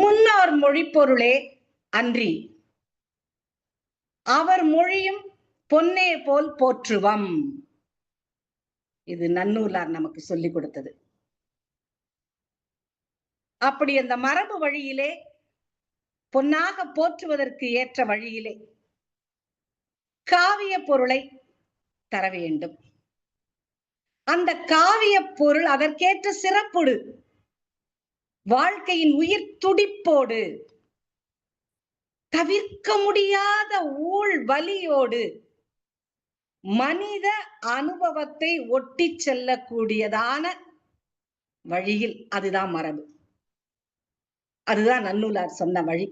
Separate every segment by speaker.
Speaker 1: முன்னோர் மொழிப்பொருளே அன்றி அவர் மொழியும் பொன்னே போல் போற்றுவம். இது நன்னூலார் நமக்கு சொல்லிக் கொடுத்தது. அப்படி அந்த மரபு வழியிலே பொன்னாக போற்றுவதற்கு ஏற்ற வழியிலே காவிய பொருளை தர வேண்டும். அந்த காவிய பொருள் அதற்கேற்ற சிறப்புடு வாழ்க்கையின் உயிர் துடிப்போடு தவிர்க்க முடியாத ஊழ் வலியோடு மனித அனுபவத்தை ஒட்டி செல்லக்கூடியதான வழியில், அதுதான் மரபு. அதுதான் நன்னூலார் சொன்ன வழி.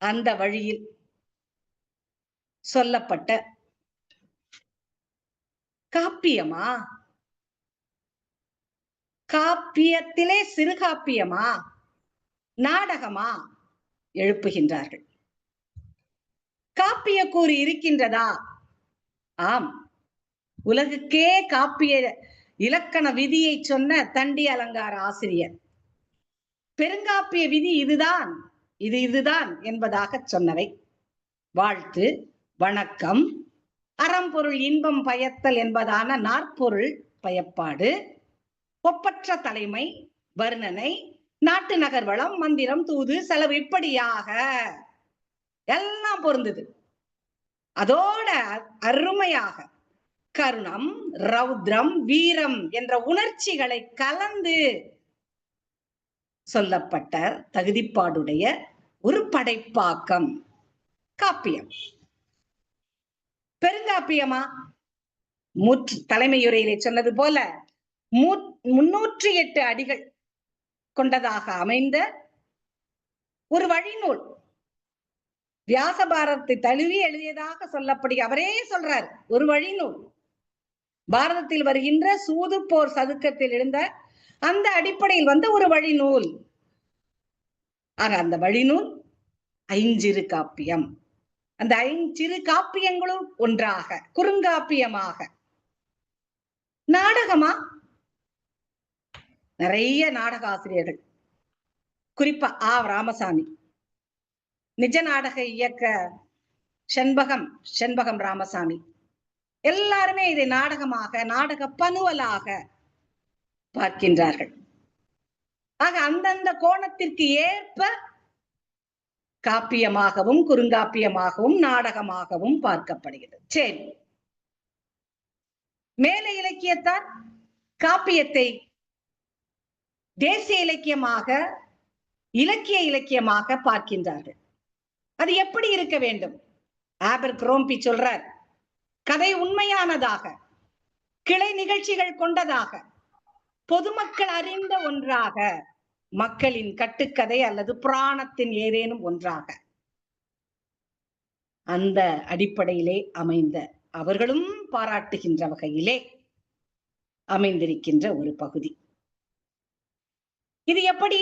Speaker 1: அந்த வழியில் சொல்லப்பட்ட காப்பியமா, காப்பியத்திலே சிறுகாப்பியமா, நாடகமா எழுப்புகின்றார்கள். காப்பிய கூறு இருக்கின்றதா? ஆம். உலகுக்கே காப்பிய இலக்கண விதியை சொன்ன தண்டி அலங்கார ஆசிரியர் பெருங்காப்பிய விதி இதுதான், இதுதான் என்பதாக சொன்னவை வாழ்த்து, வணக்கம், அறம்பொருள் இன்பம் பயத்தல் என்பதான நாற்பொருள் பயப்பாடு, ஒப்பற்ற தலைமை, வர்ணனை, நாட்டு நகர் வளம், மந்திரம், தூது, செலவு, இப்படியாக எல்லாம் பொருந்தது. அதோட அருமையாக கருணம், ரௌத்ரம், வீரம் என்ற உணர்ச்சிகளை கலந்து சொல்லப்பட்ட தகுதிப்பாடுடைய ஒரு படைப்பாக்கம் காப்பியம். பெருங்காப்பியமா? தலைமையுரையிலே சொன்னது போல 308 அடிகள் கொண்டதாக அமைந்த ஒரு வழிநூல். வியாச பாரதத்தை தழுவி எழுதியதாக சொல்லப்படி அவரே சொல்றார், ஒரு வழிநூல். பாரதத்தில் வருகின்ற சூது போர் சதுக்கத்தில் எழுந்த அந்த அடிப்படையில் வந்த ஒரு வழிநூல். ஆக அந்த வழிநூல் ஐஞ்சிறு காப்பியம். அந்த ஐஞ்சிறு காப்பியங்களும் ஒன்றாக குறுங்காப்பியமாக. நாடகமா? நிறைய நாடக ஆசிரியர்கள், குறிப்பா ராமசாமி, நிஜ நாடக இயக்க செண்பகம் ராமசாமி, எல்லாருமே இதை நாடகமாக, நாடக பனுவலாக பார்க்கின்றார்கள். ஆக அந்தந்த கோணத்திற்கு ஏற்ப காப்பியமாகவும் குறுங்காப்பியமாகவும் நாடகமாகவும் பார்க்கப்படுகிறது. சரி, மேலை இலக்கியத்தார் காப்பியத்தை தேசிய இலக்கியமாக, இலக்கிய இலக்கியமாக பார்க்கின்றார்கள். அது எப்படி இருக்க வேண்டும்? ஆபர்க்ரோம்பி சொல்றார், கதை உண்மையானதாக, கிளை நிகழ்ச்சிகள் கொண்டதாக, பொதுமக்கள் அறிந்த ஒன்றாக, மக்களின் கட்டுக்கதை அல்லது புராணத்தின் ஏதேனும் ஒன்றாக, அந்த அடிப்படையிலே அமைந்த, அவர்களும் பாராட்டுகின்ற வகையிலே அமைந்திருக்கின்ற ஒரு பகுதி. இது எப்படி?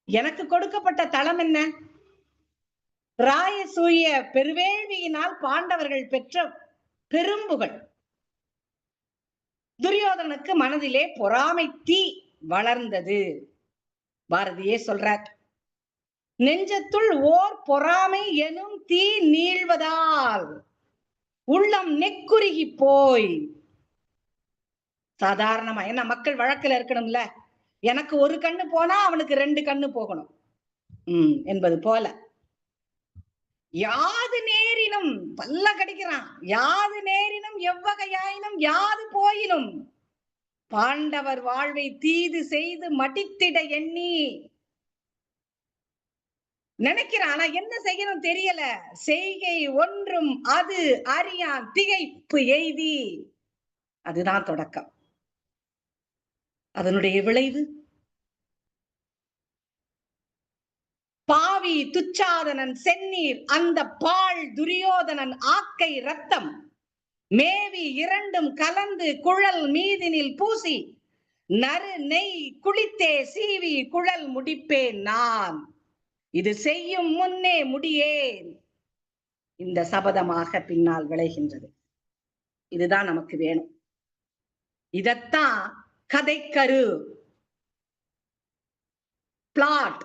Speaker 1: எனக்கு கொடுக்கப்பட்ட தளம் என்ன? ராயசூய பெருவேள்வியினால் பாண்டவர்கள் பெற்ற பெரும்புகள். துரியோதனுக்கு மனதிலே பொறாமை தீ வளர்ந்தது. பாரதியே சொல்றார், நெஞ்சத்துள் ஓர் பொறாமை எனும் தீ நீள்வதால் உள்ளம் நெக்குருகி போய். சாதாரணமா, ஏன்னா மக்கள் வழக்கில் இருக்கணும்ல, எனக்கு ஒரு கண்ணு போனா அவனுக்கு 2 கண்ணு போகணும் என்பது போல, யாது நேரினும் பல்ல கடிக்கிறான், யாது நேரினும் எவ்வகையாயினும் யாது போயினும் பாண்டவர் வாழ்வை தீது செய்து மடித்திட எண்ணி நினைக்கிறான். ஆனா என்ன செய்யணும் தெரியல. செய்கை ஒன்றும் அது அறியான் திகைப்பு எய்தி. அதுதான் தொடக்கம். அதனுடைய விளைவு பாவி துச்சாதனன் செந்நீர் அந்த பால் துரியோதனன் ஆக்கை ரத்தம் மேவி இரண்டும் கலந்து குழல் மீதினில் பூசி நறு நெய் குளித்தே சீவி குழல் முடிப்பேன் நான், இது செய்யும் முன்னே முடியேன். இந்த சபதமாக பின்னால் விளைகின்றது. இதுதான் நமக்கு வேணும். இதத்தான் கதைக்கரு, பிளாட்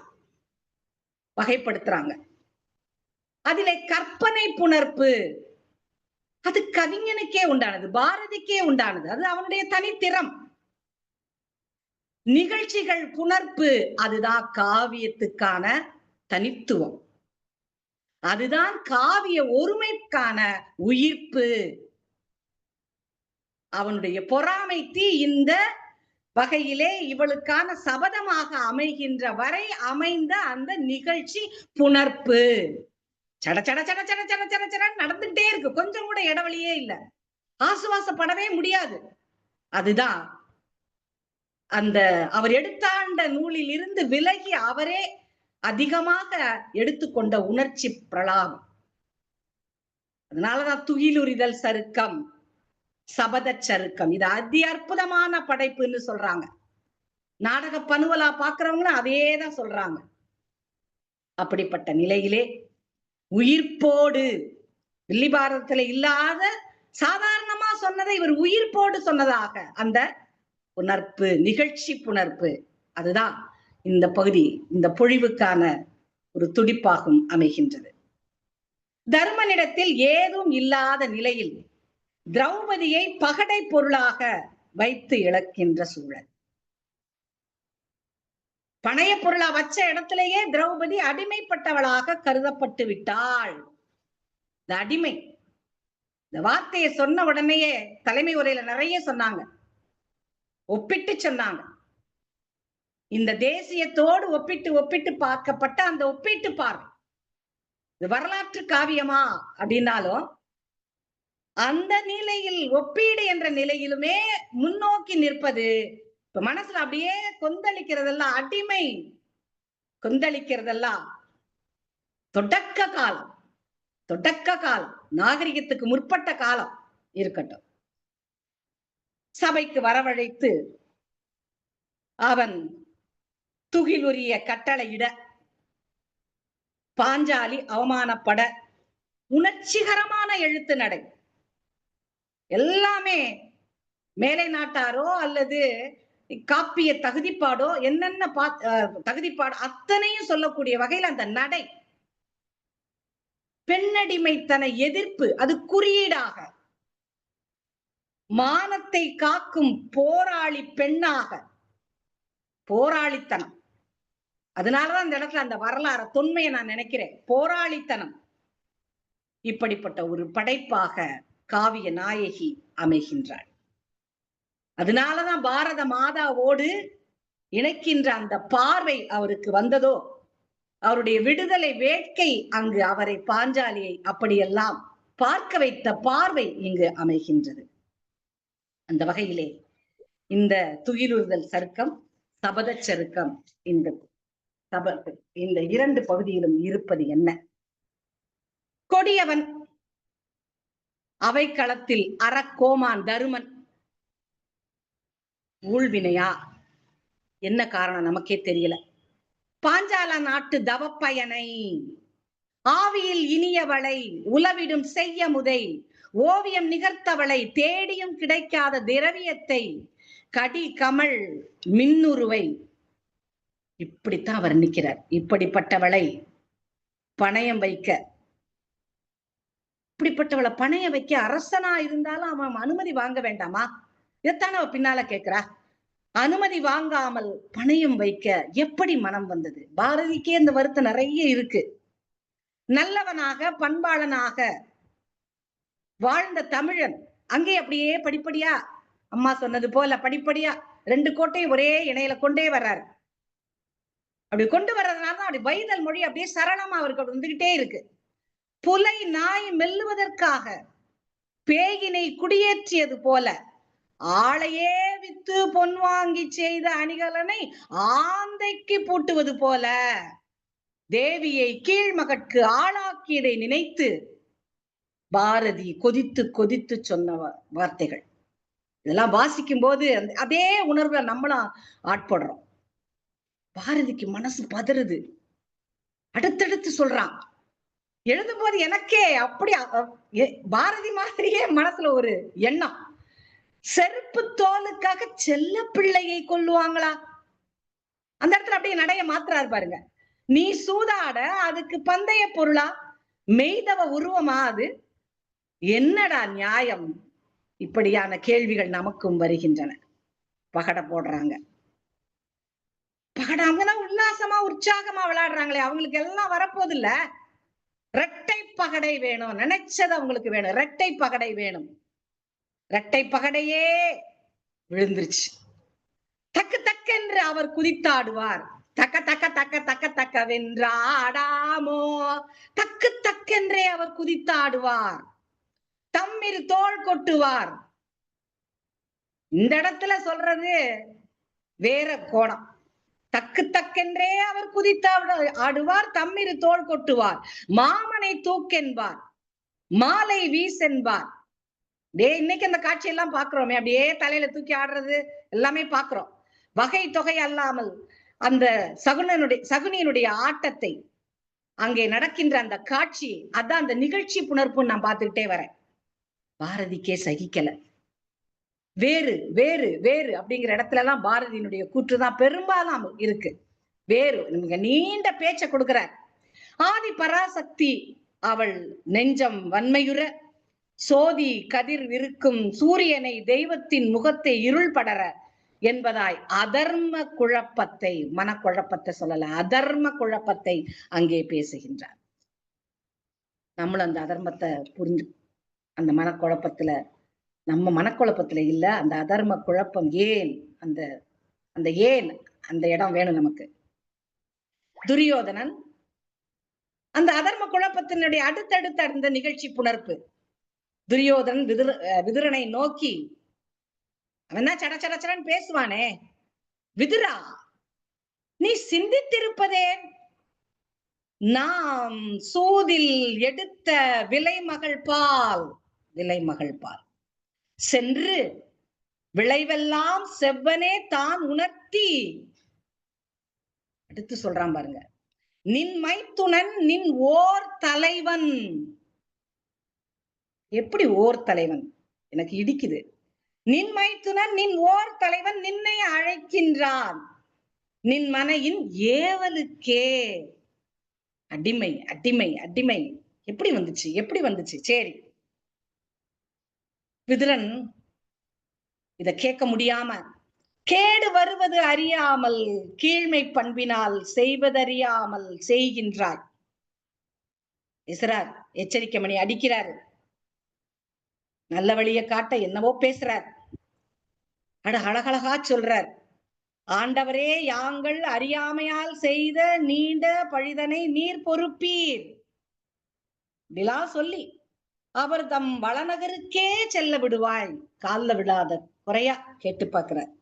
Speaker 1: வகைப்படுத்துறாங்க. அதிலே கற்பனை புணர்ப்பு அது கவிஞனுக்கே உண்டானது, பாரதிக்கே உண்டானது. அது அவனுடைய தனித்திறம். நிகழ்ச்சிகள் புணர்ப்பு அதுதான் காவியத்துக்கான தனித்துவம். அதுதான் காவிய ஒருமைக்கான உயிர்ப்பு. அவனுடைய பொறாமை தீ இந்த வகையிலே இவளுக்கான சபதமாக அமைகின்ற வரை அமைந்த அந்த நிகழ்ச்சி புணர்ப்பு. சட சட சட சட சட சட சட நடந்துகிட்டே இருக்கு. கொஞ்சம் கூட இடைவெளியே இல்ல. ஆசுவாசப்படவே முடியாது. அதுதான் அந்த அவர் எடுத்தாண்ட நூலில் இருந்து விலகி அவரே அதிகமாக எடுத்துக்கொண்ட உணர்ச்சி பிரலாபம். அதனாலதான் துகிலுரிதல் சருக்கம், சபத சருக்கம். இது அதி அற்புதமான படைப்புன்னு சொல்றாங்க. நாடக பனுவலா பாக்குறவங்களும் அதேதான் சொல்றாங்க. அப்படிப்பட்ட நிலையிலே உயிர்ப்போடு வில்லிபாரதத்துல இல்லாத சாதாரணமா சொன்னதை இவர் உயிர்ப்போடு சொன்னதாக அந்த புணர்ப்பு, நிகழ்ச்சி புணர்ப்பு, அதுதான் இந்த பகுதி, இந்த பொழிவுக்கான ஒரு துடிப்பாகும் அமைகின்றது. தர்மனிடத்தில் ஏதும் இல்லாத நிலையில் திரௌபதியை பகடை பொருளாக வைத்து இழக்கின்ற சூழல். பணைய பொருளா வச்ச இடத்திலேயே திரௌபதி அடிமைப்பட்டவளாக கருதப்பட்டு விட்டாள். இந்த அடிமை, இந்த வார்த்தையை சொன்ன உடனேயே தலைமை உரையில நிறைய சொன்னாங்க, ஒப்பிட்டு சொன்னாங்க. இந்த தேசியத்தோடு ஒப்பிட்டு ஒப்பிட்டு பார்க்கப்பட்ட அந்த ஒப்பீட்டு பார்வை, இது வரலாற்று காவியமா அப்படின்னாலும் அந்த நிலையில் ஒப்பீடு என்ற நிலையிலுமே முன்னோக்கி நிற்பது. இப்ப மனசுல அப்படியே கொந்தளிக்கிறதெல்லாம், அடிமை கொந்தளிக்கிறதெல்லாம் தொடக்க காலம், தொடக்க காலம், நாகரிகத்துக்கு முற்பட்ட காலம் இருக்கட்டும். சபைக்கு வரவழைத்து அவன் துகிலுரிய கட்டளையிட, பாஞ்சாலி அவமானப்பட, உணர்ச்சிகரமான எழுத்து நடை. எல்லாமே மேலை நாட்டாரோ அல்லது காப்பிய தகுதிப்பாடோ என்னென்ன தகுதிப்பாடோ அத்தனையும் சொல்லக்கூடிய வகையில் அந்த நடை, பெண்ணடிமைத்தன எதிர்ப்பு, அது குறியீடாக மானத்தை காக்கும் போராளி பெண்ணாக, போராளித்தனம். அதனாலதான் அந்த இடத்துல அந்த வரலாறு தொன்மையை நான் நினைக்கிறேன். போராளித்தனம். இப்படிப்பட்ட ஒரு படைப்பாக காவிய நாயகி அமைகின்றாள். அதனாலதான் பாரத மாதாவோடு இணைக்கின்ற அந்த பார்வை அவருக்கு வந்ததோ, அவருடைய விடுதலை வேட்கை அங்கு அவரை, பாஞ்சாலியை அப்படியெல்லாம் பார்க்க வைத்த பார்வை இங்கு அமைகின்றது. அந்த வகையிலே இந்த துகிலுறுதல் சருக்கம், சபத சருக்கம், இந்த இரண்டு பகுதியிலும் இருப்பது என்ன? கொடியவன் அவைக்களத்தில் அறக்கோமான் தருமன் ஊழ்வினையா? என்ன காரணம் நமக்கே தெரியல. பாஞ்சால நாட்டு தவப்பயனை, ஆவியில் இனியவளை, உலவிடும் செய்ய முதை, ஓவியம் நிகர்த்தவளை, தேடியும் கிடைக்காத திரவியத்தை, கடி கமல் மின்னுருவை, இப்படித்தான் வர்ணிக்கிறார். இப்படிப்பட்டவளை பணயம் வைக்க, இப்படிப்பட்டவளை பணைய வைக்க அரசனா இருந்தாலும் அவன் அனுமதி வாங்க வேண்டாமா? இதைத்தானே அவ பின்னால கேட்கிறா. அனுமதி வாங்காமல் பணையம் வைக்க எப்படி மனம் வந்தது? பாரதிக்கே இந்த வருத்தம் நிறைய இருக்கு. நல்லவனாக பண்பாளனாக வாழ்ந்த தமிழன் அங்கே அப்படியே படிப்படியா, அம்மா சொன்னது போல படிப்படியா 2 கோட்டையும் ஒரே இணையில கொண்டே வர்றாரு. அப்படி கொண்டு வர்றதுனால அப்படி வைதல் மொழி அப்படியே சரளமா அவருக்கு வந்துகிட்டே இருக்கு. புலை நாய் மெல்லுவதற்காக பேயினை குடியேற்றியது போல, ஆளையே வித்து பொன் வாங்கி செய்த அணிகலனை ஆந்தைக்கு பூட்டுவது போல, தேவியை கீழ்மகட்கு ஆளாக்கியதை நினைத்து பாரதி கொதித்து கொதித்து சொன்ன வார்த்தைகள். இதெல்லாம் வாசிக்கும் போது அதே உணர்வுல நம்மளும் ஆட்படுறோம். பாரதிக்கு மனசு பதறுது. அடுத்தடுத்து சொல்றான். எழுதும் போது எனக்கே அப்படி பாரதி மாதிரியே மனசுல ஒரு எண்ணம். செருப்பு தோலுக்காக செல்ல பிள்ளையை கொல்லுவாங்களா? அந்த இடத்துல அப்படியே நடைய மாத்துறாரு பாருங்க. நீ சூதாட அதுக்கு பந்தய பொருளா? மெய்தவ உருவமா அது? என்னடா நியாயம்? இப்படியான கேள்விகள் நமக்கும் வருகின்றன. பகட போடுறாங்க. பகட அவங்கன்னா உல்லாசமா உற்சாகமா விளையாடுறாங்களே, அவங்களுக்கு எல்லாம் வரப்போது இல்ல. இரட்டை பகடை வேணும். நினைச்சது அவங்களுக்கு வேணும். இரட்டை பகடை வேணும். இரட்டை பகடையே விழுந்துருச்சு. தக்கு தக்கென்று அவர் குதித்தாடுவார். தக்க தக்க தக்க தக்க தக்கவென்றாடாமோ, தக்கு தக்கென்றே அவர் குதித்தாடுவார். தம்மிரு தோள் கொட்டுவார். இந்த இடத்துல சொல்றது வேற கோணம். தக்கு தக்கென்றே அவர் ஆடுவார். தம்மிரு தோள் கொட்டுவார். மாமனை தூக்கென்பார். மாலை வீசென்பார். இன்னைக்கு அந்த காட்சி எல்லாம் பாக்குறோமே, அப்படியே தலையில தூக்கி ஆடுறது எல்லாமே பாக்குறோம். வகை தொகை அல்லாமல் அந்த சகுனியினுடைய ஆட்டத்தை, அங்கே நடக்கின்ற அந்த காட்சி, அதான் அந்த நிகழ்ச்சி புணர்ப்பு நான் பார்த்துக்கிட்டே வரேன். பாரதிக்கே சகிக்கல. வேறு வேறு வேறு அப்படிங்கிற இடத்துல எல்லாம் பாரதியினுடைய கூற்றுதான் பெரும்பாலும் இருக்கு. வேறு நீண்ட பேச்ச கொடுக்கிறார். ஆதி பராசக்தி அவள் நெஞ்சம் வன்மையுற சோதி கதிர் விருக்கும் சூரியனை தெய்வத்தின் முகத்தை இருள் படர என்பதாய் அதர்ம குழப்பத்தை, மனக்குழப்பத்தை சொல்லல, அதர்ம குழப்பத்தை அங்கே பேசுகின்றார். நம்மளும் அந்த அதர்மத்தை புரிஞ்சு அந்த மனக்குழப்பத்துல, நம்ம மனக்குழப்பத்துல இல்ல, அந்த அதர்ம குழப்பம் ஏன், அந்த அந்த ஏன் அந்த இடம் வேணும் நமக்கு. துரியோதனன் அந்த அதர்ம குழப்பத்தினுடைய அடுத்தடுத்த அந்த நிகழ்ச்சி புணர்ப்பு. துரியோதனன் விதுரனை நோக்கி, அவன் தான் சடச்சடச்சடன்னு பேசுவானே, விதுரா நீ சிந்தித்திருப்பதே, நாம் சூதில் எடுத்த விலைமகள் பால், விலைமகள் பால் சென்று விளைவெல்லாம் செவ்வனே தான் உணர்த்தி. அடுத்து சொல்றான் பாருங்க, நின் மைத்துனன் நின் ஓர் தலைவன். எப்படி ஓர் தலைவன்? எனக்கு இடிக்குது. நின் மைத்துனன் நின் ஓர் தலைவன் நின்னை அழைக்கின்றான் நின் மனையின் ஏவலுக்கே. அடிமை அடிமை அடிமை. எப்படி வந்துச்சு, எப்படி வந்துச்சு? சரி, விதுரன் இத கேட்க முடியாம, கேடு வருவது அறியாமல் கீழ்மை பண்பினால் செய்வதறியாமல் செய்கின்றாய். இசரார் எச்சரிக்கை மணி அடிக்கிறாரு. நல்ல வழியை காட்ட என்னவோ பேசுறார். அழகழகா சொல்றார். ஆண்டவரே, யாங்கள் அறியாமையால் செய்த நீண்ட பழிதனை நீர் பொறுப்பீர். இப்படிலாம் சொல்லி அவர் தம் வளநகருக்கே செல்ல விடுவாய். கால்ல விடாத குறையா கேட்டு பார்க்கிறார்.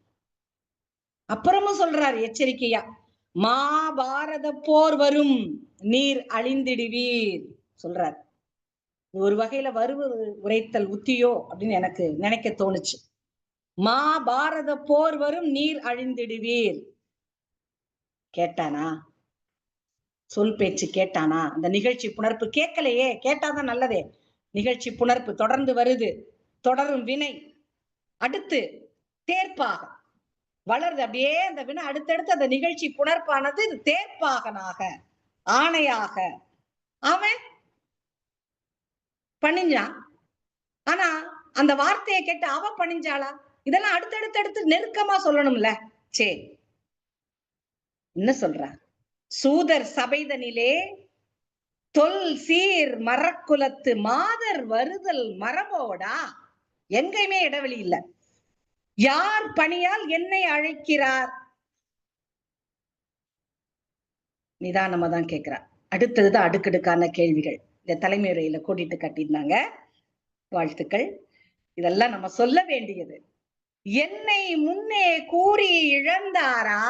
Speaker 1: அப்புறமும் சொல்றார் எச்சரிக்கையா, மாபாரத போர் வரும் நீர் அழிந்திடுவீர் சொல்றார். ஒரு வகையில வருவது உரைத்தல் உத்தியோ அப்படின்னு எனக்கு நினைக்க தோணுச்சு. மாபாரத போர் வரும் நீர் அழிந்திடுவீர். கேட்டானா? சொல் பேச்சு கேட்டானா? அந்த நிகழ்ச்சி புணர்ப்பு கேட்கலையே. கேட்டாதான் நல்லதே. நிகழ்ச்சி புணர்ப்பு தொடர்ந்து வருது, தொடரும் வினை. அடுத்து தேர்ப்பாக வளருது. அப்படியே அந்த வினை அடுத்தடுத்து அந்த நிகழ்ச்சி புணர்ப்பானது தேர்ப்பாகனாக, ஆணையாக அவன் பணிஞ்சான். ஆனா அந்த வார்த்தையை கேட்டு அவ பணிஞ்சாளா? இதெல்லாம் அடுத்தடுத்து நெருக்கமா சொல்லணும்ல. சரி, என்ன சொல்ற? சூதர் சபைதனிலே தொல் சீர் மரக்குலத்து மாதர் வருதல் மரபோடா. எங்கேயுமே இடைவெளி இல்ல. யார் பணியால் என்னை அழைக்கிறார்? நிதானமா தான் கேட்கிறார். அடுத்ததுதான் அடுக்கடுக்கான கேள்விகள். இந்த தலைமை உரையில கூட்டிட்டு கட்டியிருந்தாங்க. வாழ்த்துக்கள். இதெல்லாம் நம்ம சொல்ல வேண்டியது. என்னை முன்னே கூறி இழந்தாரா,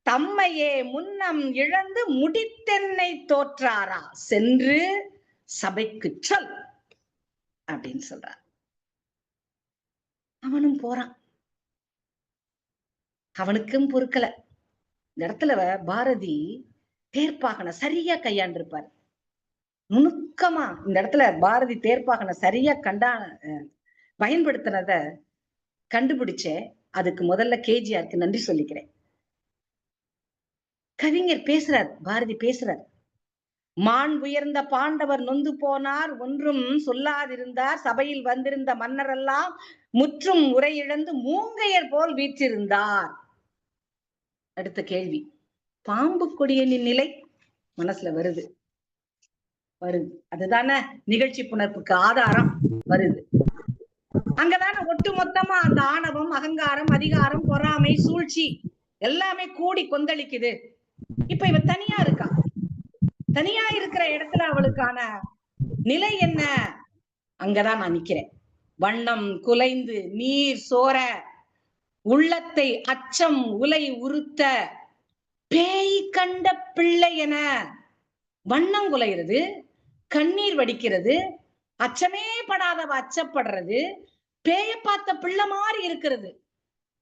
Speaker 1: தம்மையே முன்னம் இழந்து முடித்தென்னை தோற்றாரா, சென்று சபைக்கு சொல் அப்படின்னு சொல்றார். அவனும் போறான். அவனுக்கும் பொறுக்கல. இந்த இடத்துல பாரதி தேர்ப்பாகன சரியா கையாண்டிருப்பார். நுணுக்கமா இந்த இடத்துல பாரதி தேர்ப்பாகன சரியா பயன்படுத்தினத கண்டுபிடிச்ச. அதுக்கு முதல்ல கேஜிஆருக்கு நன்றி சொல்லிக்கிறேன். கவிஞர் பேசுறார், பாரதி பேசுறார். மான் உயர்ந்த பாண்டவர் நொந்து போனார், ஒன்றும் சொல்லாதிருந்தார், சபையில் வந்திருந்த மன்னரெல்லாம் முற்றும் உரையிழந்து மூங்கையர் போல் வீற்றிருந்தார். அடுத்த கேள்வி, பாம்பு கொடியனின் நிலை மனசுல வருது. அதுதானே நிகழ்ச்சி புணர்ப்புக்கு ஆதாரம். வருது. அங்கதானே ஒட்டு மொத்தமா அந்த ஆணவம், அகங்காரம், அதிகாரம், பொறாமை, சூழ்ச்சி எல்லாமே கூடி கொந்தளிக்குது. இப்ப இவ தனியா இருக்கா. தனியா இருக்கிற இடத்துல அவளுக்கான நிலை என்ன? அங்கதான் நான் நிக்கிறேன். வண்ணம் குலைந்து நீர் சோர, உள்ளத்தை அச்சம் உலை உறுத்த, பேய் கண்ட பிள்ளை என வண்ணம் குலைகிறது, கண்ணீர் வடிக்கிறது, அச்சமே படாதவ அச்சப்படுறது, பேய பார்த்த பிள்ளை மாதிரி இருக்கிறது.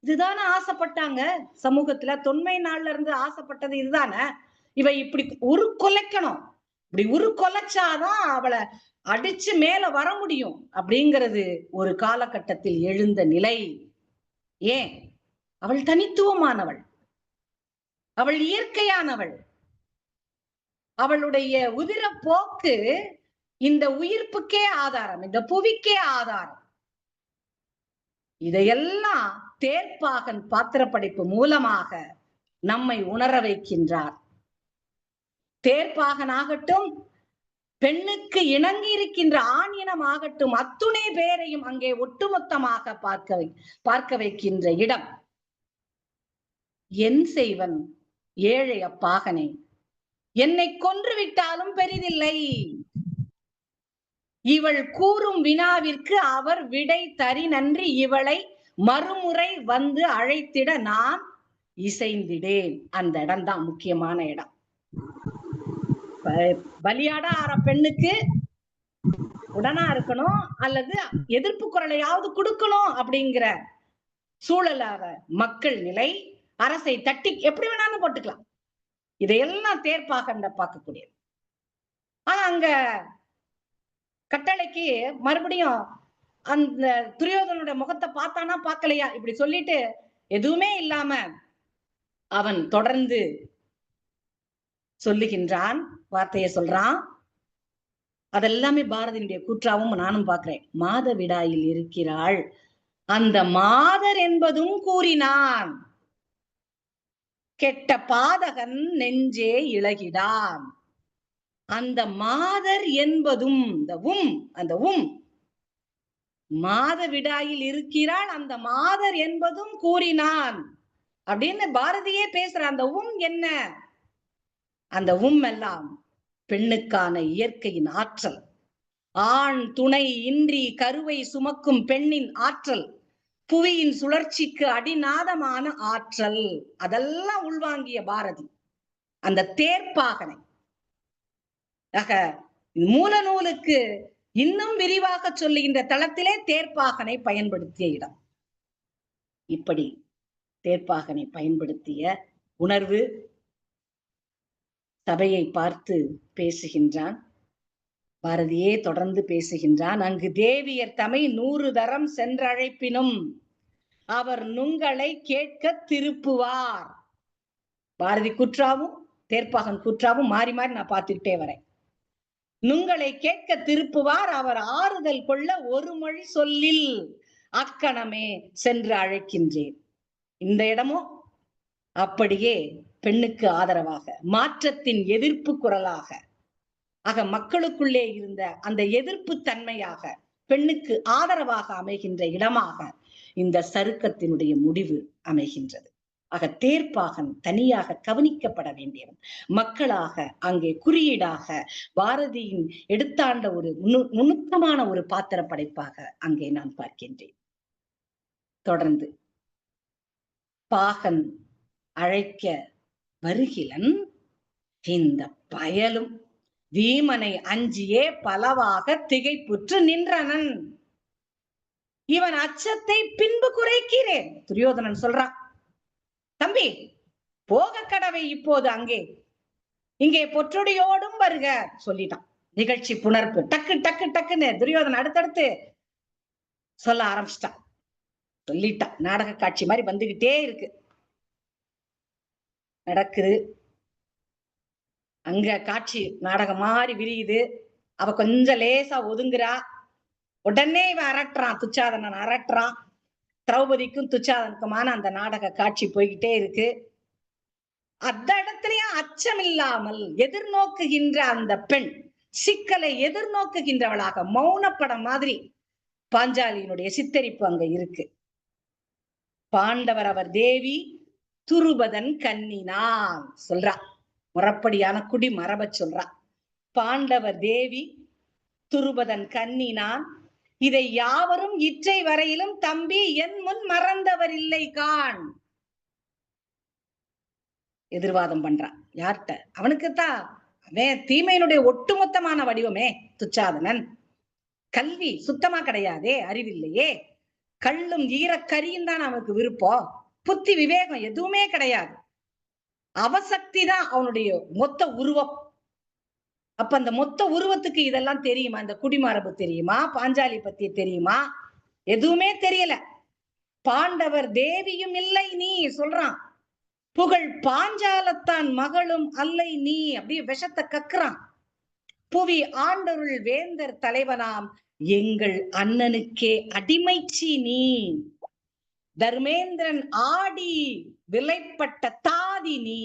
Speaker 1: இதுதானே ஆசைப்பட்டாங்க சமூகத்துல. தொன்மை நாள்ல இருந்து ஆசைப்பட்டது இதுதானே. இவ இப்படி உருக்கொலைக்கணும், இப்படி உருக்கொலைச்சாதான் அவளை அடிச்சு மேல வர முடியும் அப்படிங்கிறது ஒரு காலகட்டத்தில் எழுந்த நிலை. ஏன்? அவள் தனித்துவமானவள், அவள் இயற்கையானவள், அவளுடைய உதிர போக்கு இந்த உயிர்ப்புக்கே ஆதாரம், இந்த புவிக்கே ஆதாரம். இதையெல்லாம் தேர்ப்பாகன் பாத்திர படைப்பு மூலமாக நம்மை உணர வைக்கின்றார். தேர்ப்பாகனாகட்டும், பெண்ணுக்கு இணங்கி இருக்கின்ற ஆண் இனமாகட்டும், அத்துணை பேரையும் அங்கே ஒட்டுமொத்தமாக பார்க்க வைக்கின்ற இடம். என் செய்வன் ஏழை அப்பாகனே, என்னை கொன்று விட்டாலும் பெரிதில்லை, இவள் கூறும் வினாவிற்கு அவர் விடை தரி நன்றி, இவளை மறுமுறை வந்து அழைத்திட நான் இசைந்திடேன். அந்த இடம் தான் முக்கியமான இடம். பலியாட ஆற பெண்ணுக்கு உடனா இருக்கணும், அல்லது எதிர்ப்பு குரலையாவது கொடுக்கணும் அப்படிங்கிற சூழலாக மக்கள் நிலை, அரசை தட்டி எப்படி வேணாலும் போட்டுக்கலாம். இதையெல்லாம் தேர்ப்பாக பார்க்கக்கூடியது. ஆனா அங்க கட்டளைக்கு மறுபடியும் அந்த துரியோதனுடைய முகத்தை பார்த்தானா பார்க்கலையா இப்படி சொல்லிட்டு எதுவுமே இல்லாம அவன் தொடர்ந்து சொல்லுகின்றான், வார்த்தையை சொல்றான். அதெல்லாமே பாரதியினுடைய கூற்றாவும் நானும் பார்க்கிறேன். மாதவிடாயில் இருக்கிறாள், அந்த மாதர் என்பதும் கூறினான், கெட்ட பாதகன் நெஞ்சே இழகிடான். அந்த மாதர் என்பதும், அந்த மாதவிடாயில் இருக்கிறாள், அந்த மாதர் என்பதும் கூறினான் அப்படின்னு பாரதியே பேசுற. அந்த என்ன? அந்த எல்லாம் பெண்ணுக்கான இயற்கையின் ஆற்றல், ஆண் துணை இன்றி கருவை சுமக்கும் பெண்ணின் ஆற்றல், புவியின் சுழற்சிக்கு அடிநாதமான ஆற்றல். அதெல்லாம் உள்வாங்கிய பாரதி அந்த தேர்ப்பாகனை. ஆக மூல நூலுக்கு இன்னும் விரிவாக சொல்லுகின்ற தளத்திலே தேர்ப்பாகனை பயன்படுத்திய இடம். இப்படி தேர்ப்பாகனை பயன்படுத்திய உணர்வு. சபையை பார்த்து பேசுகின்றான் பாரதியே, தொடர்ந்து பேசுகின்றான். அங்கு தேவியர் தமை 100 தரம் சென்றழைப்பினும் அவர் நுங்களை கேட்க திருப்புவார். பாரதி குற்றாவும் தேர்ப்பாகன் குற்றாவும் மாறி மாறி நான் பார்த்துக்கிட்டே வரேன். நுங்களை கேட்க திருப்புவார், அவர் ஆறுதல் கொள்ள ஒரு மொழி சொல்லில் அக்கணமே சென்று அழைக்கின்றேன். இந்த இடமும் அப்படியே பெண்ணுக்கு ஆதரவாக, மாற்றத்தின் எதிர்ப்பு குரலாக, ஆக மக்களுக்குள்ளே இருந்த அந்த எதிர்ப்பு தன்மையாக, பெண்ணுக்கு ஆதரவாக அமைகின்ற இடமாக இந்த சருக்கத்தினுடைய முடிவு அமைகின்றது. ஆக தேர்ப்பாகன் தனியாக கவனிக்கப்பட வேண்டியவன். மக்களாக அங்கே குறியீடாக பாரதியின் எடுத்தாண்ட ஒரு நுணுக்கமான ஒரு பாத்திர படைப்பாக அங்கே நான் பார்க்கின்றேன். தொடர்ந்து பாகன் அழைக்க வருகிலன், இந்த பயலும் வீமனை அஞ்சியே பலவாக திகைப்புற்று நின்றனன். இவன் அச்சத்தை பின்பு குறைக்கிறேன். துரியோதனன் சொல்றான், தம்பி போக கடவை இப்போது அங்கே, இங்கே பொற்றொடியோடும் வருக சொல்லிட்டான். நிகழ்ச்சி புணர்ப்பு டக்கு டக்கு டக்குன்னு துரியோதனன் அடுத்தடுத்து சொல்ல ஆரம்பிச்சிட்டான். சொல்லிட்டான். நாடக காட்சி மாதிரி வந்துகிட்டே இருக்கு, நடக்குது. அங்க காட்சி நாடகம் மாதிரி விரியுது. அவ கொஞ்சம் லேசா ஒதுங்குறா. உடனே இவ அரட்டுறான், துச்சாதனன் அரட்டுறான். திரௌபதிக்கும் துச்சாதனுக்குமான அந்த நாடக காட்சி போய்கிட்டே இருக்கு. அந்த இடத்துலயும் அச்சம் இல்லாமல் எதிர்நோக்குகின்ற அந்த பெண், சிக்கலை எதிர்நோக்குகின்றவளாக மௌனப்படம் மாதிரி பாஞ்சாலியினுடைய சித்தரிப்பு அங்க இருக்கு. பாண்டவர் அவர் தேவி, துருபதன் கண்ணினான் சொல்றா. முறப்படியான குடி மரப சொல்றா. பாண்டவர் தேவி, துருபதன் கண்ணினான், இதை யாவரும் இற்றை வரையிலும் தம்பி என் முன் மறந்தவர் இல்லை கான். எதிர்வாதம் பண்றான். யார்கிட்ட? அவனுக்குத்தான். அவன் தீமையினுடைய ஒட்டுமொத்தமான வடிவமே துச்சாதனன். கல்வி சுத்தமா கிடையாதே, அறிவில்லையே. கள்ளும் ஈரக்கரியும் தான் அவனுக்கு விருப்பம். புத்தி விவேகம் எதுவுமே கிடையாது. அவசக்தி தான் அவனுடைய மொத்த உருவம். அப்ப அந்த மொத்த உருவத்துக்கு இதெல்லாம் தெரியுமா? இந்த குடிமரபு தெரியுமா? பாஞ்சாலி பத்தி தெரியுமா? எதுவுமே தெரியல. பாண்டவர் தேவியும் இல்லை நீ சொல்றான். புகழ் பாஞ்சாலத்தான் மகளும் அல்லை நீ. அப்படியே விஷத்தை கக்குறான். புவி ஆண்டருள் வேந்தர் தலைவனாம் எங்கள் அண்ணனுக்கே அடிமைச்சி நீ. தர்மேந்திரன் ஆடி விலைப்பட்ட தாதி நீ.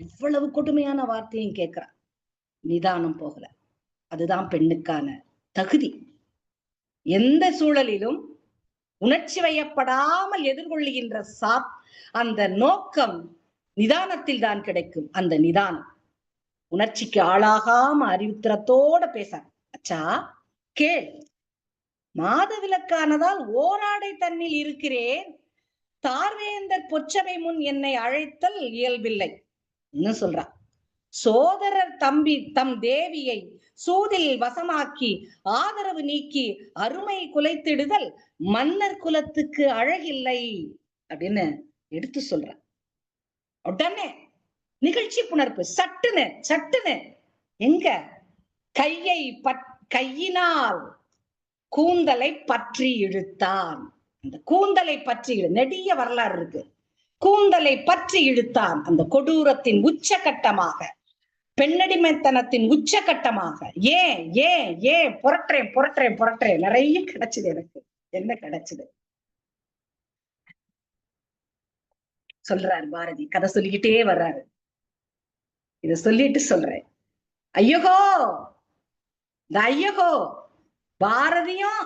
Speaker 1: இவ்வளவு கொடுமையான வார்த்தையும் கேட்கிறான். நிதானம் போகல. அதுதான் பெண்ணுக்கான தகுதி. எந்த சூழலிலும் உணர்ச்சி வயப்படாமல் எதிர்கொள்ளுகின்ற அந்த நோக்கம் நிதானத்தில் தான் கிடைக்கும். அந்த நிதானம் உணர்ச்சிக்கு ஆளாகாம அறிவுத்திறத்தோட பேச. அச்சா கேள், மாதவிலக்கானதால் ஓராடை தன்னில் இருக்கிறேன். தார்வேந்தர் பொச்சபை முன் என்னை அழைத்தல் இயல்பில்லை சொல்றா. சோதரர் தம் தேவியை சூதில் வசமாக்கி ஆதரவு நீக்கி அருமை குலைத்திடுதல் மன்னர் குலத்துக்கு அழகில்லை அப்படின்னு எடுத்து சொல்ற. உடனே நிகழ்ச்சி புணர்ப்பு சட்டுன்னு எங்க கையினால் கூந்தலை பற்றி இழுத்தான். அந்த கூந்தலை பற்றி நெடிய வரலாறு இருக்கு. கூந்தலை பற்றி இழுத்தான். அந்த கொடூரத்தின் உச்சகட்டமாக, பெண்ணடிமைத்தனத்தின் உச்சகட்டமாக. ஏன் ஏன் ஏன் புரட்டுறேன் நிறைய கிடைச்சது. எனக்கு என்ன கிடைச்சது சொல்றாரு பாரதி. கதை சொல்லிக்கிட்டே வர்றாரு. இத சொல்லிட்டு சொல்றேன். ஐயகோ, இந்த ஐயகோ பாரதியும்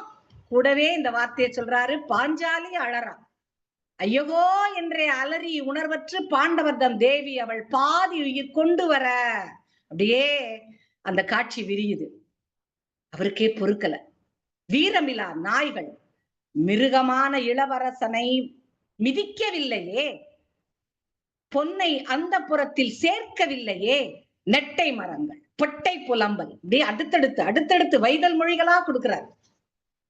Speaker 1: கூடவே இந்த வார்த்தையை சொல்றாரு. பாஞ்சாலி அழறா. ஐயகோ என்றே அலறி உணர்வற்று பாண்டவர்தம் தேவி அவள் பாதி உயிர் கொண்டு வர. அப்படியே அந்த காட்சி விரியுது. அவருக்கே பொறுக்கல. வீரமிலா நாய்கள் மிருகமான இளவரசனை மிதிக்கவில்லையே, பொன்னை அந்த புறத்தில் சேர்க்கவில்லையே. நெட்டை மரங்கள், பொட்டை புலம்பல், அப்படியே அடுத்தடுத்து வைதல் மொழிகளா கொடுக்கிறார்.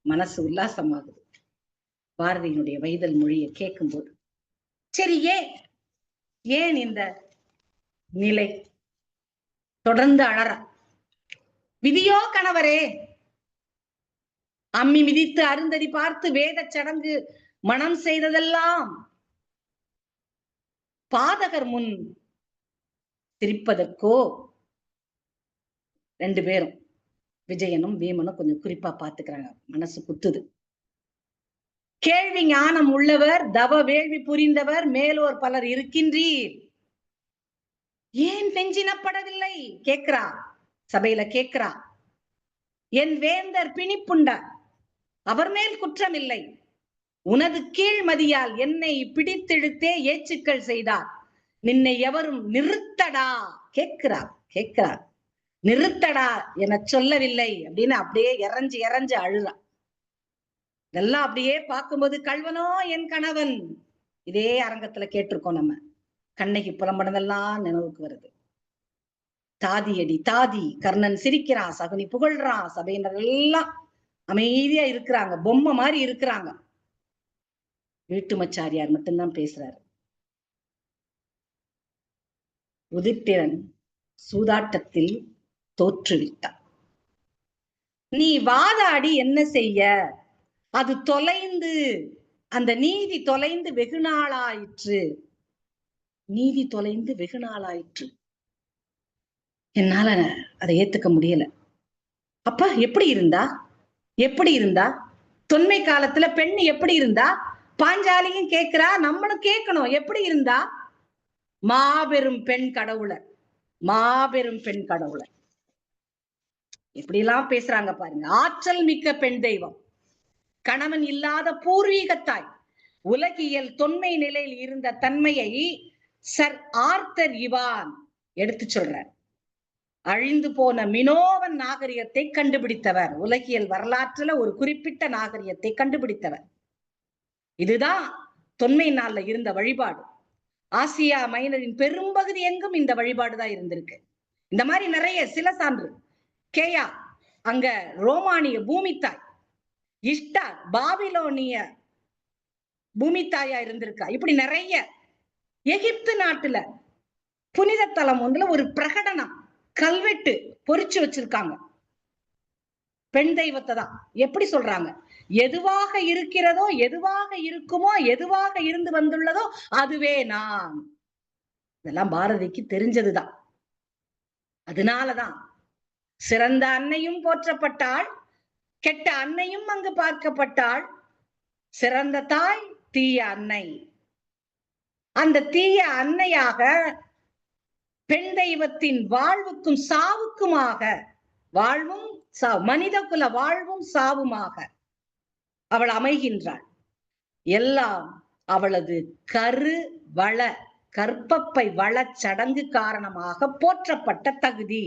Speaker 1: மனசு உல்லாசமாகுது பாரதியினுடைய வைதல் மொழியை கேட்கும் போது. சரி, ஏன் இந்த நிலை? தொடர்ந்து அழற. விதியோ கணவரே, அம்மி மிதித்து அருந்ததி பார்த்து வேத சடங்கு மனம் செய்ததெல்லாம் பாதகர் முன் சிரிப்பதற்கோ. ரெண்டு பேரும் விஜயனும் பீமனும் கொஞ்சம் குறிப்பா பாத்துக்கிறாங்க. மனசு குத்துது. கேள்வி ஞானம் உள்ளவர், தவ வேள்வி புரிந்தவர் மேலோர் பலர் இருக்கின்றீர், ஏன் வெஞ்சினப்படவில்லை கேட்கிறா. சபையில கேட்கிறா. என் வேந்தர் பிணிப்புண்டார், அவர் மேல் குற்றம் இல்லை. உனது கீழ்மதியால் என்னை பிடித்தெடுத்தே ஏச்சுக்கள் செய்தார், நின்னை எவரும் நிறுத்தடா கேட்கிறார். நிறுத்தடா என சொல்லவில்லை அப்படின்னு அப்படியே இறஞ்சு அழுறா. இதெல்லாம் அப்படியே பார்க்கும்போது கல்வனோ என் கணவன், இதே அரங்கத்துல கேட்டிருக்கோம் நம்ம. கண்ணகி புலம்பனதெல்லாம் நினைவுக்கு வருது. தாதியடி தாதி, கர்ணன் சிரிக்கிறான், சகுனி புகழ்றான், சபையினர் எல்லாம் அமைதியா இருக்கிறாங்க, பொம்மை மாதிரி இருக்கிறாங்க. வீட்டுமச்சாரியார் மட்டும்தான் பேசுறாரு. உதித்திரன் சூதாட்டத்தில் தோற்றுவிட்டான். நீ வாதாடி என்ன செய்ய? அது தொலைந்து, அந்த நீதி தொலைந்து வெகு நாளாயிற்று. என்னால அதை ஏத்துக்க முடியல. அப்ப எப்படி இருந்தா தொன்மை காலத்துல பெண் எப்படி இருந்தா? பாஞ்சாலியும் கேட்கிறா, நம்மளும் கேட்கணும். எப்படி இருந்தா? மாபெரும் பெண் கடவுளர், மாபெரும் பெண் கடவுளர். எப்படி எல்லாம் பேசுறாங்க பாருங்க. ஆற்றல் மிக்க பெண் தெய்வம், கணவன் இல்லாத பூர்வீகத்தாய், உலகியல் தொன்மை நிலையில் இருந்த தன்மையை சர் ஆர்தர் இவான் எடுத்து சொல்றார். அழிந்து போன மினோவன் நாகரிகத்தை கண்டுபிடித்தவர், உலகியல் வரலாற்றுல ஒரு குறிப்பிட்ட நாகரிகத்தை கண்டுபிடித்தவர். இதுதான் தொன்மை நாள்ல இருந்த வழிபாடு. ஆசியா மைனரின் பெரும்பகுதி எங்கும் இந்த வழிபாடுதான் இருந்திருக்கு. இந்த மாதிரி நிறைய சில சான்று. கேயா அங்க ரோமானிய பூமித்தாய், இஷ்டார் பாபிலோனிய பூமித்தாயா இருந்திருக்கா. இப்படி நிறைய. எகிப்து நாட்டுல புனித தலம் ஒன்றுல ஒரு பிரகடனம் கல்வெட்டு பொறிச்சு வச்சிருக்காங்க. பெண் தெய்வத்தை தான் எப்படி சொல்றாங்க? எதுவாக இருக்கிறதோ, எதுவாக இருக்குமோ, எதுவாக இருந்து வந்துள்ளதோ அதுவே நான். இதெல்லாம் பாரதிக்கு தெரிஞ்சதுதான். அதனாலதான் சிறந்த அன்னையும் போற்றப்பட்டாள், கெட்ட அன்னையும் அங்கு பார்க்கப்பட்டாள். சிறந்த தாய் தீய அன்னை. அந்த தீய அன்னையாக பெண் தெய்வத்தின் வாழ்வுக்கும் சாவுக்குமாக, வாழ்வும் மனித குல வாழ்வும் சாவுமாக அவள் அமைகின்றாள். எல்லாம் அவளது கற்பப்பை வள சடங்கு காரணமாக போற்றப்பட்ட தகுதி.